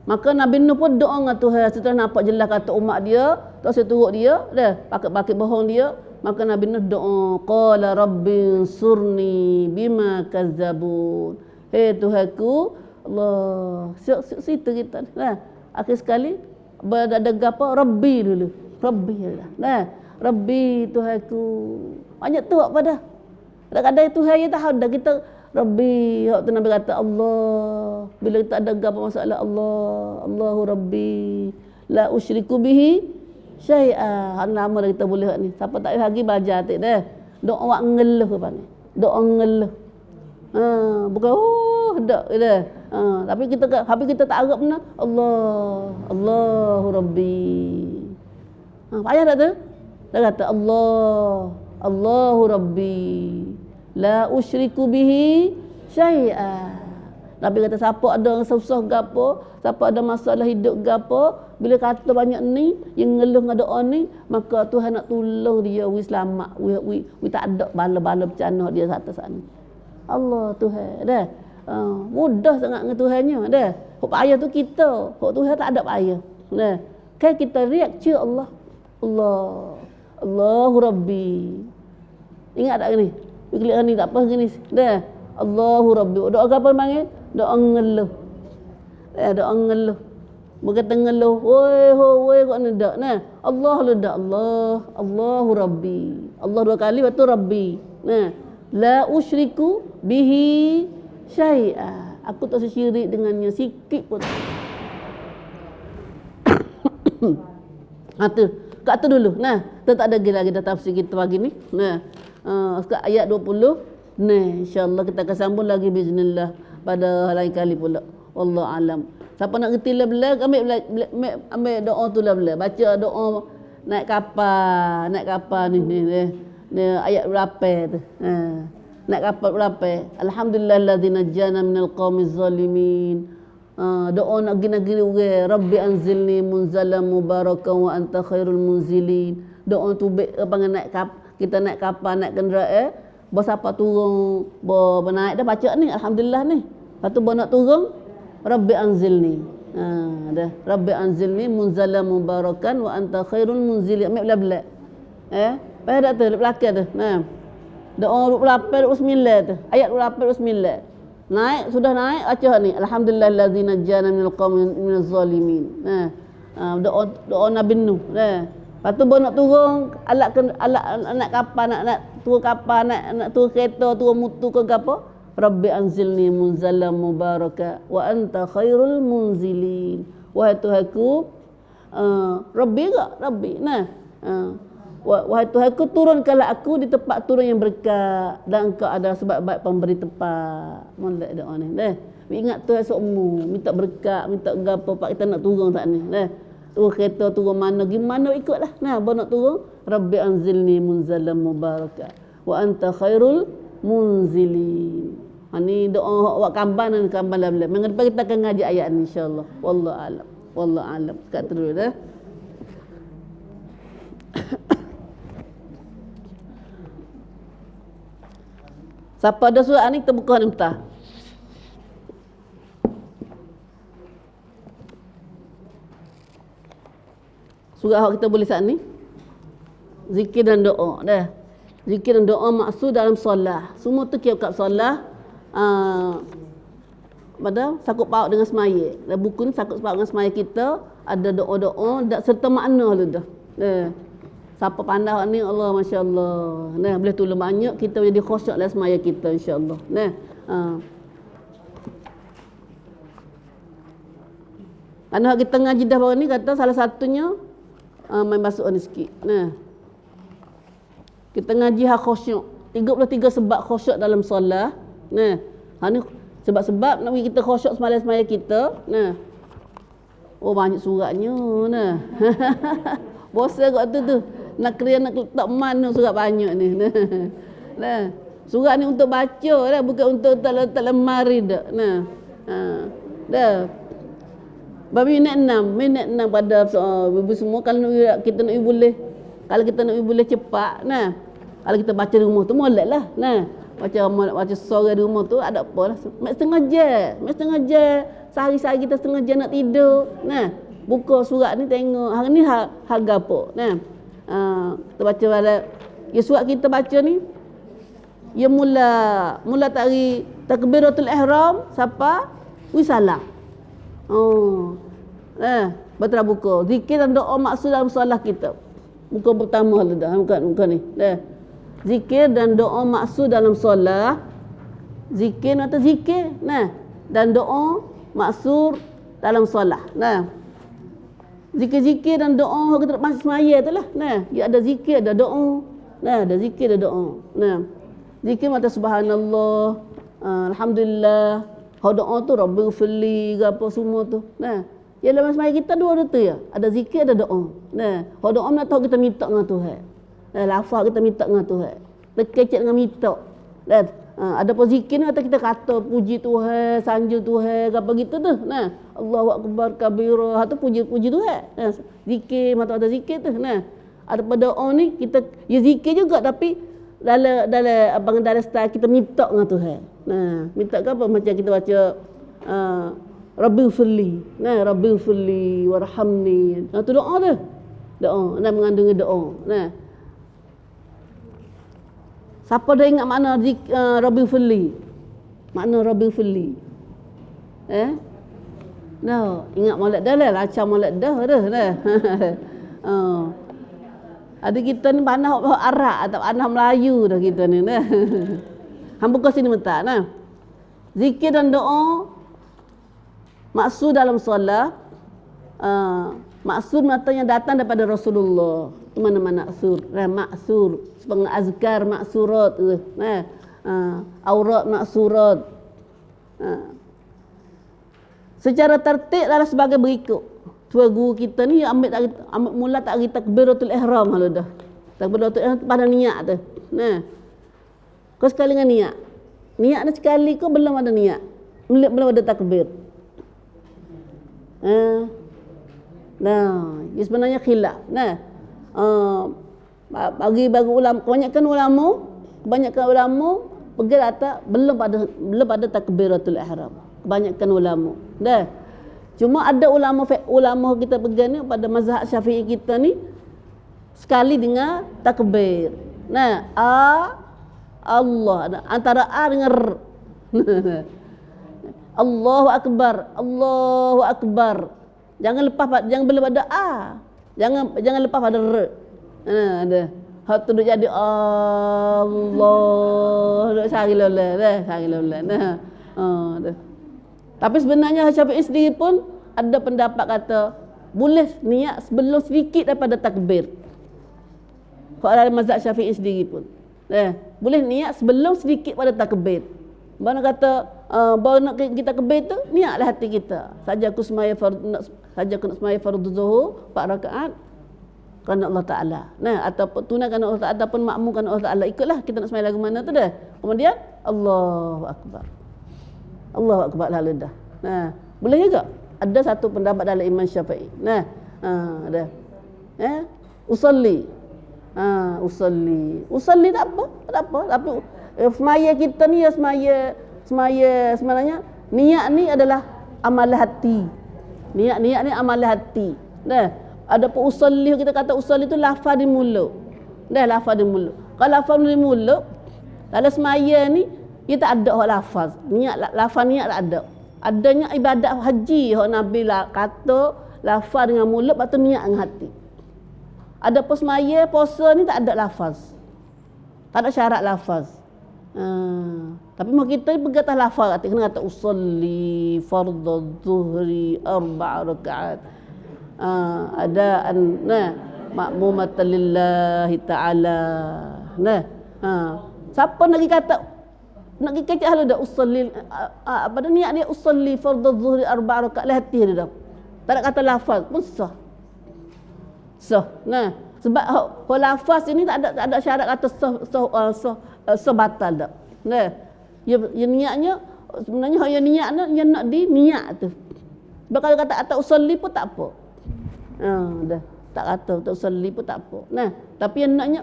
Maka Nabi Nuh pun doa dengan Tuhan setelah nampak jelas kata umat dia, tak usah turut dia, pakai bohong dia. Maka Nabi Nuh doa, qala rabbi surni bima kazzabun. Tuhanku, Allah, situ kita. Akhir sekali ada apa? Rabbi dulu. Rabbi lah. Rabbi Tuhanku. Banyak tu apa dah. Kadang-kadang Tuhan ya tahu dah kita Rabbi, waktu Nabi kata Allah, bila kita ada apa masalah Allah, Allahu Rabbi, la usyriku bihi syai'a. Lama dah kita boleh ni. Siapa tak lagi belajar tak dah. Doa awak ngeluh apa ni? Doa ngeluh. Bukan dak dah. Tapi kita tak harap benar Allah, Allahu Rabbi. Payah tak tu? Dia kata Allah, Allahu Rabbi, la usyriku bihi syai'a. Nabi kata siapa ada susah gapo, siapa ada masalah hidup gapo, bila kata banyak ni yang ngeluh dengan doa ni, maka Tuhan nak tolong dia, selamat, tak ada bala-bala bercana dia atas sana. Allah Tuhan dah. Mudah sangat dengan Tuhannya dah. Hak payah tu kita, hak Tuhan tak ada payah. Kan kita riak cia Allah. Allahu Rabbi. Ingat tak ni? Klik ni tak apa gini. Dah. Allahu Rabbi. Doa apa panggil? Doa ngeluh. Doa ngeluh. Berkata ngeluh. Woi kok ni dak nah. Allah lu dak Allah. Allahu Rabbi. Allah dua kali waktu Rabbi. La usyriku bihi syai'a. Aku tak syirik dengannya sikit pun. Tu. Kat tu dulu. Tu tak ada lagi dah tafsir kita pagi ni. Sekarang ayat 20. InsyaAllah kita akan sambung lagi biiznillah pada lain kali pula. Wallahu alam. Siapa nak reti lah ambil doa tu lah bela. Baca doa naik kapal ni ayat berapa tu. Naik kapal berapa? Alhamdulillahilladzi najjana minal qaumiz zalimin. Doa nak gina-gina orang, Rabbi anzilni munzalan mubarakan wa anta khairul munzilin. Doa tu panggil naik kapal, kita naik kapal, naik kenderaan, siapa turun, naik dah baca ni alhamdulillah ni. Lepas tu nak turun, Rabbi anzilni. Dah, Rabbi anzilni munzalan mubarakan wa anta khairul munzilin. Ambil belah-belah. Payah tak tu, belakang tu. Doa 28 29 tu. Ayat 28 29. Naik, sudah naik, baca ni. Alhamdulillahillazi najjana minal qauminaz zalimin. Doa Nabi Nuh. Lepas tu nak turun alat nak kapal, nak turun kapal, nak turun kereta, turun mutu ke apa? Rabbi anzilni munzalan mubaraka wa anta khairul munzilin. Wahai Tuhanku, Rabbi ke? Rabbi. Wahai Tuhanku, turunkanlah aku di tempat turun yang berkat dan engkau adalah sebab baik pemberi tempat. Molek doa ni. Ingat Tuhan semua, minta berkat, minta gapo pak kita nak turun tak ni. Nah, turun kereta turun mana gimana ikutlah. Nah, apa nak turun? Rabbi anzilni munzalan mubaraka wa anta khairul munzilin. Ni doa awak kamban dalam. Minggu depan kita akan ngaji ayat ni insya-Allah. Wallahu alam. Wallahu alam. Kat terus dah. Siapa ada surah ni kita buka ni mentah. Surah awak kita boleh saat ni. Zikir dan doa dah. Zikir dan doa maksud dalam solat. Semua tu kira kat solat. Pada sakut paut dengan semaya. Dan buku ni sakut paut dengan semaya kita. Ada doa-doa serta makna lu dah. Siapa pandai ni Allah Masya Allah. Nah, boleh tolong banyak kita jadi khusyuk dalam semaya kita insya-Allah. Nah. Karena kita ngaji dah baru ni kata salah satunya main basuh ni sikit. Nah. Kita ngaji hak khusyuk. 33 sebab khusyuk dalam solat. Nah. Ni sebab-sebab nak kita khusyuk semaya kita. Nah. Oh banyak suratnya nah. Bosan kat tu. Nak kira nak letak mana surat banyak ni. Nah. Surat ni untuk baca lah, bukan untuk letak lemari dak. Nah. Dah. Babi minit 6 pada ibu semua kalau kita nak boleh. Kalau kita nak boleh cepat nah. Kalau kita baca di rumah tu moleklah. Nah. Baca suara di rumah tu ada apa lah. Setengah jam. Sehari-sehari kita setengah jam nak tidur. Nah. Buka surat ni tengok hari ni harga apa. Nah. Kita baca pada ya surat kita baca ni ya mula dari takbiratul ihram siapa wisalam. Betul buka zikir dan doa maksud dalam solat kita. Buka pertama dah bukan ni. Dah. Zikir dan doa maksud dalam solat. Zikir atau zikir. Nah. Dan doa maksud dalam solat. Nah. Zikir-zikir dan doa kita masuk semaya tu lah. Nah, dia ada zikir, ada doa. Nah, ada zikir, ada doa. Nah. Zikir mata subhanallah, alhamdulillah. Hau doa tu rabbighfirli apa semua tu. Nah, ya dalam semaya kita dua tu ya. Ada zikir, ada doa. Nah, hau doa nak tahu kita minta dengan Tuhan. Nah, lafaz kita minta dengan Tuhan. Terkecek dengan minta. Dan ada pun zikir ni kita kata puji Tuhan, sanjung Tuhan, apa gitu tu. Nah, Allahu akbar kabira, tu puji Tuhan. Nah, zikir mata ada zikir tu. Nah, ada pada doa ni kita ya zikir juga tapi dalam style kita minta dengan Tuhan. Nah, minta ke apa macam kita baca Rabbighfirli. Nah, Rabbighfirli warhamni. Tu doa tu. Doa, dan mengandungi doa. Nah. Siapa dah ingat makna Rabbighfirli? Makna Rabbighfirli? No, ingat molek dah lah, lacak molek dah. Ada kita ni panah Arab atau panah Melayu dah kita ni dah. Hang buka sini mentak nah. Zikir dan doa maksud dalam solat maksud matanya datang daripada Rasulullah. Mana-mana maksur sebagai azkar maksurat aurat maksurat secara tertib adalah sebagai berikut. Tua guru kita ni ambil mula tak takbiratul ihram halu dah. Takbiratul ihram pada niat tu. Nah. Kau sekali dengan niat. Niat ni sekali kau belum ada niat. Belum ada takbir. Nah, ini sebenarnya khilaf. Nah. Bagi ulama kebanyakan ulama pergi atas belum ada takbiratul ihram. Kebanyakan ulama. Dah. Cuma ada ulama kita pegang ni pada mazhab Syafi'i kita ni sekali dengan takbir. Nah, Allah antara a dengan r. Allahu akbar, Allahu akbar. Jangan belum ada a. Jangan lepas pada r. Ada. Hak tu jadi Allah. Duk sari lola dah, sari lola. Dah. Tapi sebenarnya Syafi'i sendiri pun ada pendapat kata boleh niat sebelum sedikit daripada takbir. Kalau ada mazhab Syafi'i sendiri pun. Boleh niat sebelum sedikit pada takbir. Mana kata baru nak kita kebir tu, niatlah hati kita. Saja aku semaya fardu zuhur 4 rakaat kerana Allah Taala. Nah, ataupun tunaikan Allah Taala ataupun makmumkan Allah Taala. Ikutlah kita nak semaya lagu mana tu dah. Kemudian Allahu Akbar. Allahu Akbar lalu dah. Nah, boleh juga. Ada satu pendapat dalam Imam Syafi'i. Nah, ada. Usalli. Usalli tak apa. Tapi semaya kita ni ya semaya sebenarnya niat ni adalah amal hati. Niat ni amal hati. Dah. Ada pun usalli, kita kata usalli tu lafaz di mulut. Dah, lafaz di mulut. Kalau lafaz di mulut dalam semaya ni dia tak ada lafaz. Lafaz niat tak ada. Adanya ibadat haji hak Nabi lah kata lafaz dengan mulut lepas tu niat dengan hati. Ada pun semaya puasa ni tak ada lafaz. Tak ada syarat lafaz. Tapi mau kita pegang atas lafaz kena kata usalli fardhu zuhri 4 rakaat. Ada makmumatan lillahi ta'ala. Nah, siapa nak kata nak kecek hal dah usalli apa dah niat dia usalli fardhu zuhri 4 rakaat lah hati dia dah. Tak ada kata lafaz pun sah. Nah, sebab lafaz ini tak ada syarat kata sah batal dah. Nah, ya niatnya sebenarnya yang niatnya yang nak di niat tu. Sebab kalau kata atas usalli pun tak apa. Dah tak kata tak usalli pun tak apa. Nah, tapi yang naknya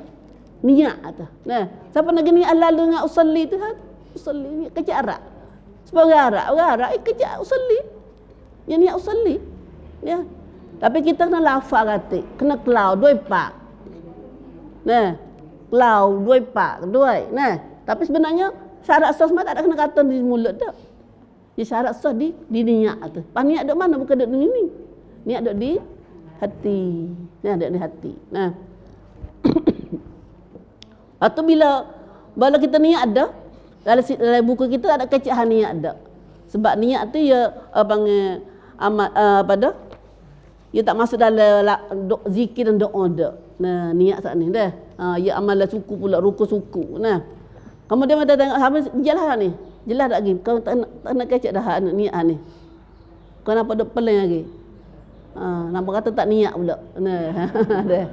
niat tu. Nah, siapa nak niat lalu dengan usalli tu kan? Usalli ni kecek Arab. Sebab orang Arab kecek usalli. Yang niat usalli. Ya. Tapi kita kena lafaz kata, kena kelau 2 pak. Nah, kelau 2 pak, 2. Nah, tapi sebenarnya syarat sah tak ada kena kata di mulut dak. Dia syarat sah di niat tu. Pas niat duk mana bukan duk di ni. Niat duk di hati. Niat duk di hati. Nah. Atau bila kita niat ada dalam buku kita ada kecek niat ada. Sebab niat tu ya panggil amat apa dah? Ia tak masuk dalam zikir dan doa dak. Nah, niat saat ni dah. Ya amalan suku pula rukun suku. Nah. Kemudian kita tengok sama jelas ni. Jelas tak lagi. Kau tak nak kecek dah niat ni. Kenapa duk pelan lagi? Nampak kata tak niat pula. Nah. Dah.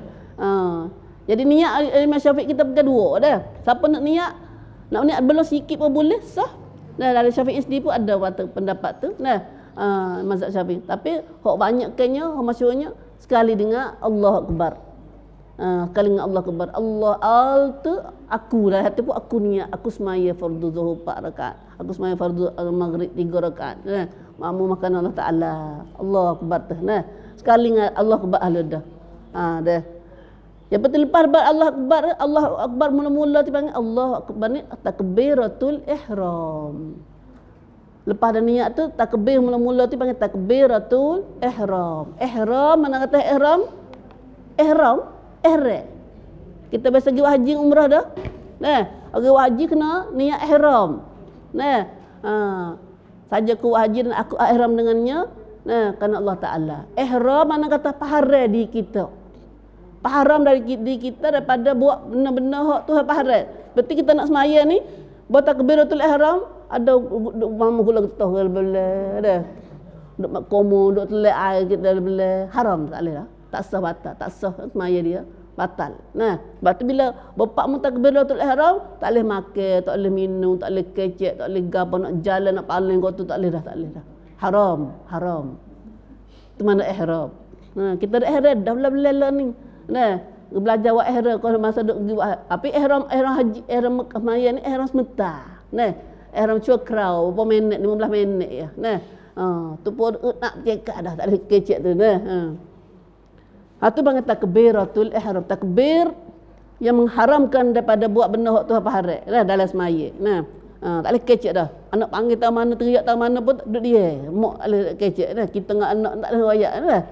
Jadi niat Imam Syafi'i kita pakai 2 dah. Siapa nak niat belum sikit pun boleh sah. Nah, dalam Syafi'i sendiri pun ada pendapat tu. Nah, mazhab Syafi'i. Tapi hak banyakkannya, hak masyhurnya sekali dengan Allah Akbar. Sekali dengan Allah Akbar. Allah tu aku dah hati pun aku niat aku semaya fardu zuhur 4 rakaat. Aku semaya fardu maghrib 3 rakaat. Nah, makmum makan Allah Taala. Allah Akbar tu. Nah, sekali dengan Allah Akbar dah. Dah. Yang betul lepas Allah Akbar mula-mula dipanggil Allah Akbar ni takbiratul ihram. Lepas dah niat tu takbir mula-mula tu panggil takbiratul ihram. Ihram mana kata ihram? Ihram. Kita biasa pergi haji umrah dah. Nah, orang haji kena niat ihram. Nah, saja ku haji dan aku ihram dengannya. Nah, kerana Allah Taala. Ihram mana kata paharai di kita. Paharam dari kita daripada buat benda-benda hak tu paharai. Berarti kita nak semaya ni buat takbiratul ihram ada mamu gula getah bela ada. Duk mak komo duk telak air kita bela haram tak boleh dah. Tak sah batal, tak sah semaya dia batal. Nah, sebab tu bila bapak mu takbiratul ihram tak boleh makan, tak boleh minum, tak boleh kecek, tak boleh gapo nak jalan nak paling kau tu tak boleh dah. Haram. Tu mana ihram. Kita dah ihram dah bela ni. Nah, belajar buat ihram kalau masa duk pergi buat. Tapi ihram haji, ihram Mekah Maya ni ihram sebentar. Nah, ihram cukrau berapa minit 15 minit ya. Nah, tu pun nak cekak dah tak boleh kecek tu nah. Tu panggil takbiratul ihram. Takbir yang mengharamkan daripada buat benda hak tu apa haram. Nah, dalam semaya. Nah, tak boleh kecek dah. Anak panggil tahu mana teriak tahu mana pun duduk dia. Mak tak boleh kecek dah. Kita dengan anak tak ada royak dah.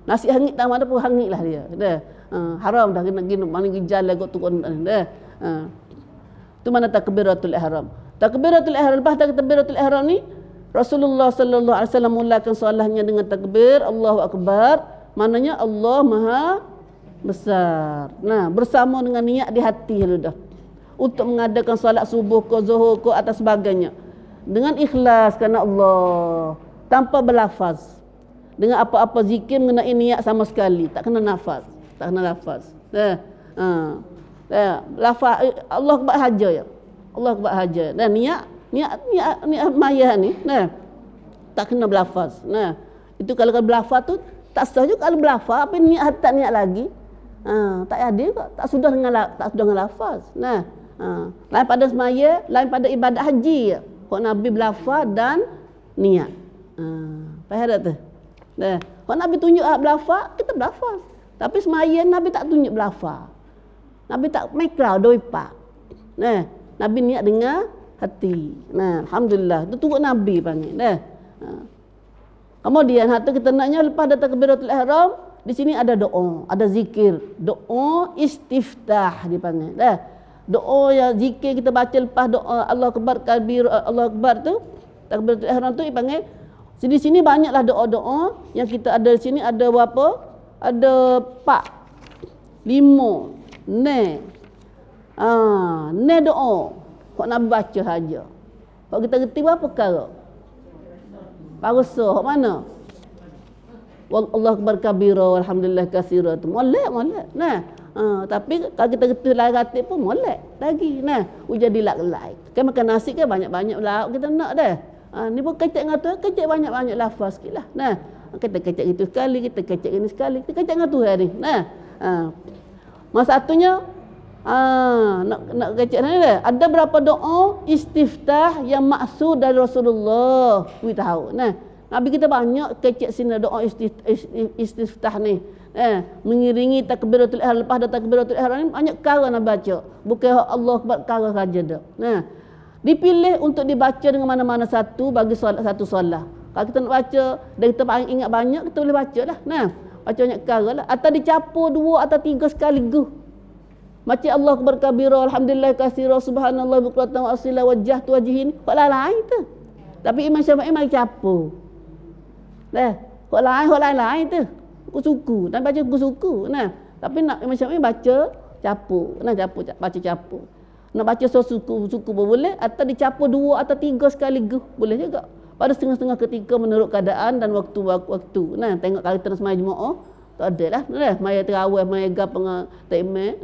Nasi hangit tahu mana pun hangitlah dia. Dah. Haram dah kena gini mana pergi jalan kau tukun dah. Tu mana takbiratul ihram. Takbiratul ihram lepas takbiratul ihram ni Rasulullah sallallahu alaihi wasallam mulakan solatnya dengan takbir Allahu Akbar. Maknanya Allah Maha Besar. Nah, bersama dengan niat di hati lu dah. Untuk mengadakan solat subuh ke zuhur ke atas sebagainya. dengan ikhlas kerana Allah, tanpa berlafaz. Dengan apa-apa zikir mengenai niat sama sekali, tak kena nafas, tak kena lafaz. Lafaz Allah akbar haja ya. Allah akbar haja. Dan niat maya ni, tak kena berlafaz. Itu kalau berlafaz tu tak sah juga kalau berlafaz, apa niat tak niat lagi. Tak ada kok, tak sudah dengan lafaz. Lain pada semaya, lain pada ibadat haji ya. Kok Nabi berlafaz dan niat. Faham tak tu? Kalau Nabi tunjuk berlafaz, kita berlafaz. Tapi semaya Nabi tak tunjuk berlafaz. Nabi tak mikra doi pak. Nabi niat dengan hati. Alhamdulillah. Itu turut Nabi panggil. Kemudian harta kita naknya lepas datang takbiratul ihram, di sini ada doa, ada zikir. Doa istiftah dipanggil. Doa yang zikir kita baca lepas doa Allah akbar kabir, Allah akbar tu, takbiratul ihram tu dipanggil. Di sini banyaklah doa-doa yang kita ada di sini, ada berapa? Ada 4, 5, ne doa. Kok Nabi baca saja. Kok kita reti berapa perkara? Parusa, kok mana? Allah akbar kabira walhamdulillah katsira tu. Molek. Tapi kalau kita reti larat pun molek lagi. Ujar dilak-lak. Kan makan nasi kan banyak-banyak lauk kita nak dah. Ni pun kecek dengan tu, kecek banyak-banyak lafaz sikitlah. Kita kecek itu sekali, kita kecek ini sekali, kita kecek dengan tu hari. Masa satunya nak kecek ni dah. Ada berapa doa istiftah yang maksud dari Rasulullah. Kita tahu. Nabi kita banyak kecek sini doa istiftah ni. Mengiringi takbiratul ihram, lepas dah takbiratul ihram ni banyak perkara Nabi baca. Bukan Allah akbar perkara saja dah. Dipilih untuk dibaca dengan mana-mana satu bagi satu solat. Kalau kita nak baca dan kita ingat banyak, kita boleh baca lah. Baca banyak perkara lah. Atau dicampur 2 atau 3 sekaligus. Macam Allah akbar kabira alhamdulillah katsira subhanallah bukratan wa asila wajjahtu wajhin. Kok lain tu. Tapi Imam Syafi'i mari campur. Kok lain tu. Suku. Dan baca suku. Tapi nak Imam Syafi'i baca campur. Baca campur. Nak baca suku pun boleh, atau dicampur 2 atau 3 sekaligus boleh juga. Pada setengah-setengah ketika menurut keadaan dan waktu. Tengok kalau kita nak sembahyang Jumaat, tak ada lah. Maya terawih, maya gap takmir.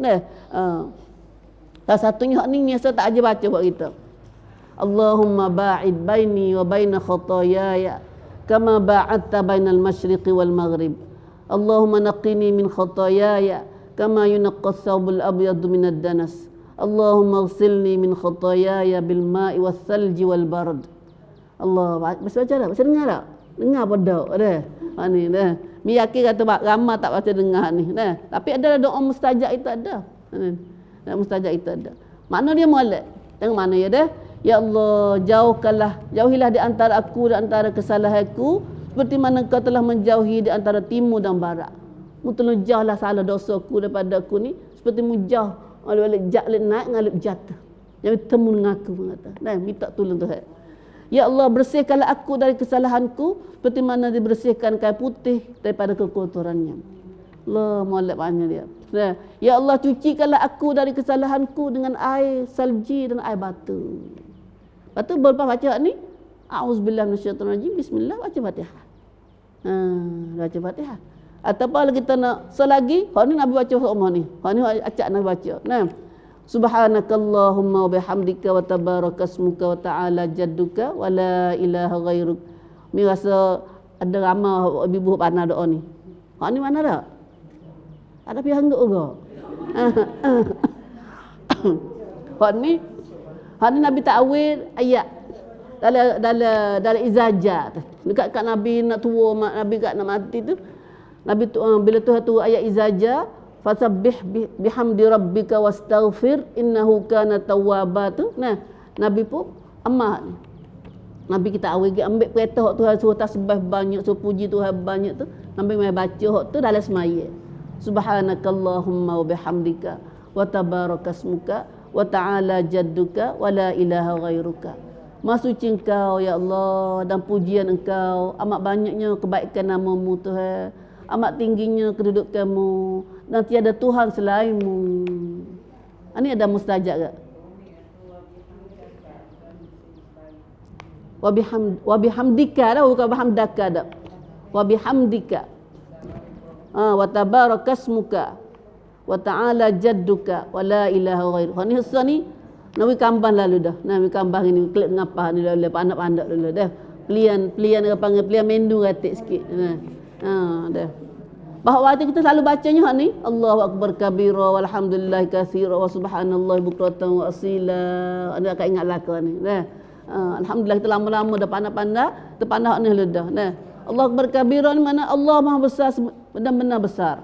Salah satunya hak ni biasa tak aja baca buat kita. Allahumma ba'id baini wa baina khataayaya kama ba'adta bainal masyriqi wal maghrib. Allahumma naqqini min khataayaya kama yunaqqas thawbul abyadu minad danas. Allahumma ighsilni min khataayaya bil ma'i was salji wal barad. Allah, baca dah, baca dengar tak? Dengar pada dah. Ni dah. Mi yakin kata ramai tak baca dengar ni. Tapi ada doa mustajab itu ada. Mustajab itu ada. Makna dia molek. Tengok mana ya dah. Ya Allah, jauhilah di antara aku dan antara kesalahanku seperti mana Kau telah menjauhi di antara timur dan barat. Mutlah jauhlah salah dosaku daripada aku ni seperti mujauh balik naik ngalip jatuh. Jangan temu dengan aku kata. Minta tolong Tuhan. Ya Allah, bersihkanlah aku dari kesalahanku seperti mana dibersihkan kain putih daripada kekotorannya. Allah, molek banyak dia. Ya Allah, cucikanlah aku dari kesalahanku dengan air salji dan air batu. Lepas tu berlepas baca ni, a'udzubillahi minasyaitonirrajim, bismillah, baca Fatihah. Baca Fatihah. Ataupun kalau kita nak selagi, hak ni Nabi baca semua ni. Hak ni acak Nabi baca. Subhanakallahumma wa bihamdika wa tabarakasmuka wa ta'ala jadduka wa la ilaha ghairuk. Ni rasa ada ramai ibu pandai doa ni. Hak ni mana dah? Ada pihak enggak ke? Hak ni Nabi ta'awil ayat dalam izajah. Dekat kat Nabi nak tua, Nabi kat nak mati tu. Nabi tu bila Tuhan tu ayat izajah, fasabbih bihamdi rabbika wastaghfir innahu kana tawwaba tu. Nabi pun amat ni. Nabi kita awal ambil kereta hak Tuhan suruh tasbih banyak, suruh puji Tuhan banyak tu. Nabi mai baca hak tu dalam semaya. Subhanakallahumma wa bihamdika wa tabarakasmuka wa ta'ala jadduka wa la ilaha ghairuka. Maha suci Engkau ya Allah dan pujian Engkau, amat banyaknya kebaikan nama-Mu Tuhan, amat tingginya kedudukan-Mu dan tiada Tuhan selain-Mu. Ini ada mustajab ke? wa bihamdika dah, bukan bihamdaka dah. Wa bihamdika. Wa tabarakasmuka wa ta'ala jadduka wa la ilaha ghairuka. Ni hasa ni Nabi kambang lalu dah. Nabi kambang ini klik ngapa ni lalu pandak-pandak dulu dah. Pelian dia panggil pelian mendu gatik sikit. Dah. Bahawa kita selalu bacanya ni Allahu akbar kabira walhamdulillah katsira wa subhanallah bukratan wa asila. Anda akan ingat laka ni. Dah. Alhamdulillah kita lama-lama dah pandai-pandai, terpandai ni dah. Nah. Allahu akbar kabira ni mana Allah Maha besar, benar-benar besar.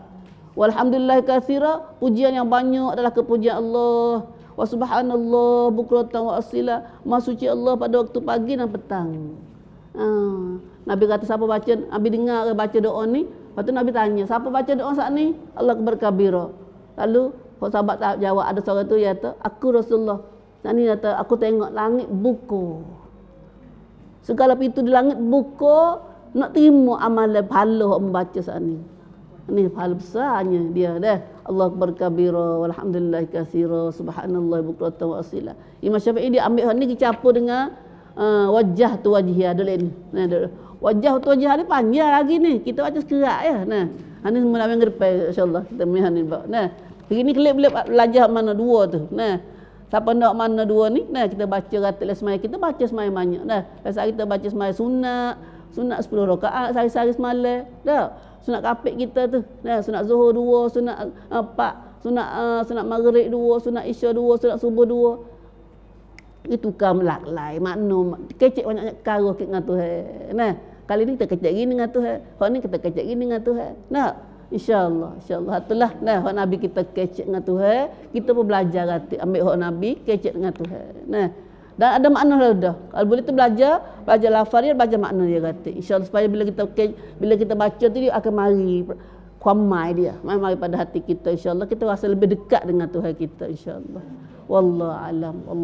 Walhamdulillah katsira, pujian yang banyak adalah kepujian Allah. Wa subhanallah bukratan wa asila, Maha suci Allah pada waktu pagi dan petang. Nabi kata siapa baca, Nabi dengar baca doa ni, lepas tu Nabi tanya, siapa baca doa saat ni? Allah akbar kabira. Lalu sahabat tak jawab, ada seorang tu dia kata, aku Rasulullah. Dan ni kata, aku tengok langit buka. Segala pintu di langit buka, nak terima amalan pahala orang membaca saat ni. Ini pahala besarnya dia dah. Allah akbar kabira walhamdulillah katsira subhanallah bukratan wa asila. Imam Syafi'i dia ambil hal ni dicampur dengan wajah tu wajhiah dulu ni. Wajah tu wajhiah ni panjang lagi ni. Kita baca sekerak ya. Nah, ini semua yang ngerti insya-Allah kita melihat ni. Nah, hari ni kelip belajar mana dua tu. Nah, siapa nak mana dua ni? Nah, kita baca ratil semaya, kita baca semaya banyak. Nah, biasa kita baca semaya sunat 10 rakaat sehari-hari semalam. Dah. Sunat kapit kita tu. Nah, sunat zuhur 2, sunat 4, sunat maghrib 2, sunat isya 2, sunat subuh 2. Itu kan melaklai makna kecek banyak perkara kita dengan Tuhan. Nah, kali ni kita kecek gini dengan Tuhan. Hak ni kita kecek gini dengan Tuhan. Nah, insya-Allah itulah. Nah, hak Nabi kita kecek dengan Tuhan, kita pun belajar rati ambil hak Nabi kecek dengan Tuhan. Nah, dan ada makna dah. Kalau boleh tu belajar lafaz dia, belajar makna dia kata. Insya-Allah supaya bila kita baca tu dia akan mari kuamai dia. Mari pada hati kita insya-Allah kita rasa lebih dekat dengan Tuhan kita insya-Allah. Wallahu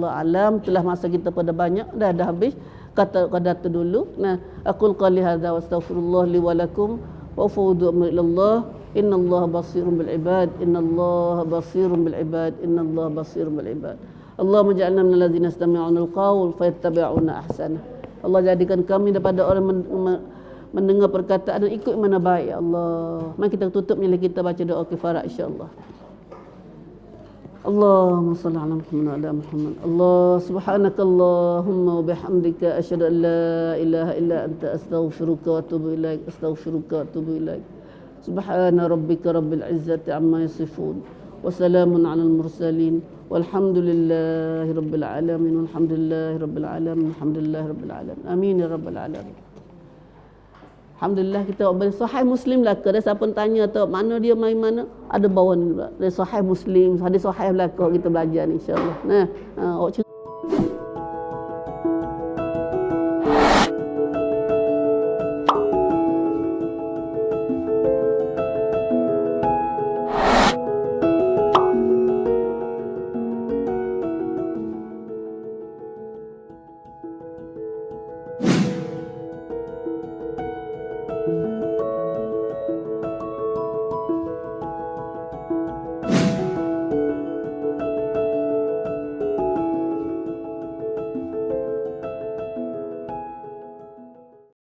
alam. Telah masa kita pada banyak dah habis. Kata tu dulu. Nah, aqul qali hadza wa astaghfirullah li wa lakum wa ufawwidu amri ilallah. Innallaha basirun bil ibad. Innallaha basirun bil ibad. Innallaha basirun bil ibad. Allahumma ja'alna minal ladzina yastami'una al-qaul fayattabi'una ahsana. Allah jadikan kami daripada orang mendengar perkataan dan ikut mana baik ya Allah. Mari kita tutup bila kita baca doa kifarat insya-Allah. Allahumma salli ala Muhammad wa ala Muhammad. Allah subhanakallahumma wa bihamdika asyhadu an la ilaha illa anta astaghfiruka wa atubu ilaik. Subhana rabbika rabbil izzati amma yasifun. Wa salamun alal mursalin. Walhamdulillahi rabbil alamin. Walhamdulillahi rabbil alamin. Alhamdulillahi rabbil alamin. Amin ya rabbal alamin. Alhamdulillah kita boleh Sahih Muslim lah ke. Siapa tanya tu mana dia main mana, ada bawah ni. Dari Sahih Muslim, hadis Sahih lah kita belajar ni insya-Allah. Nah,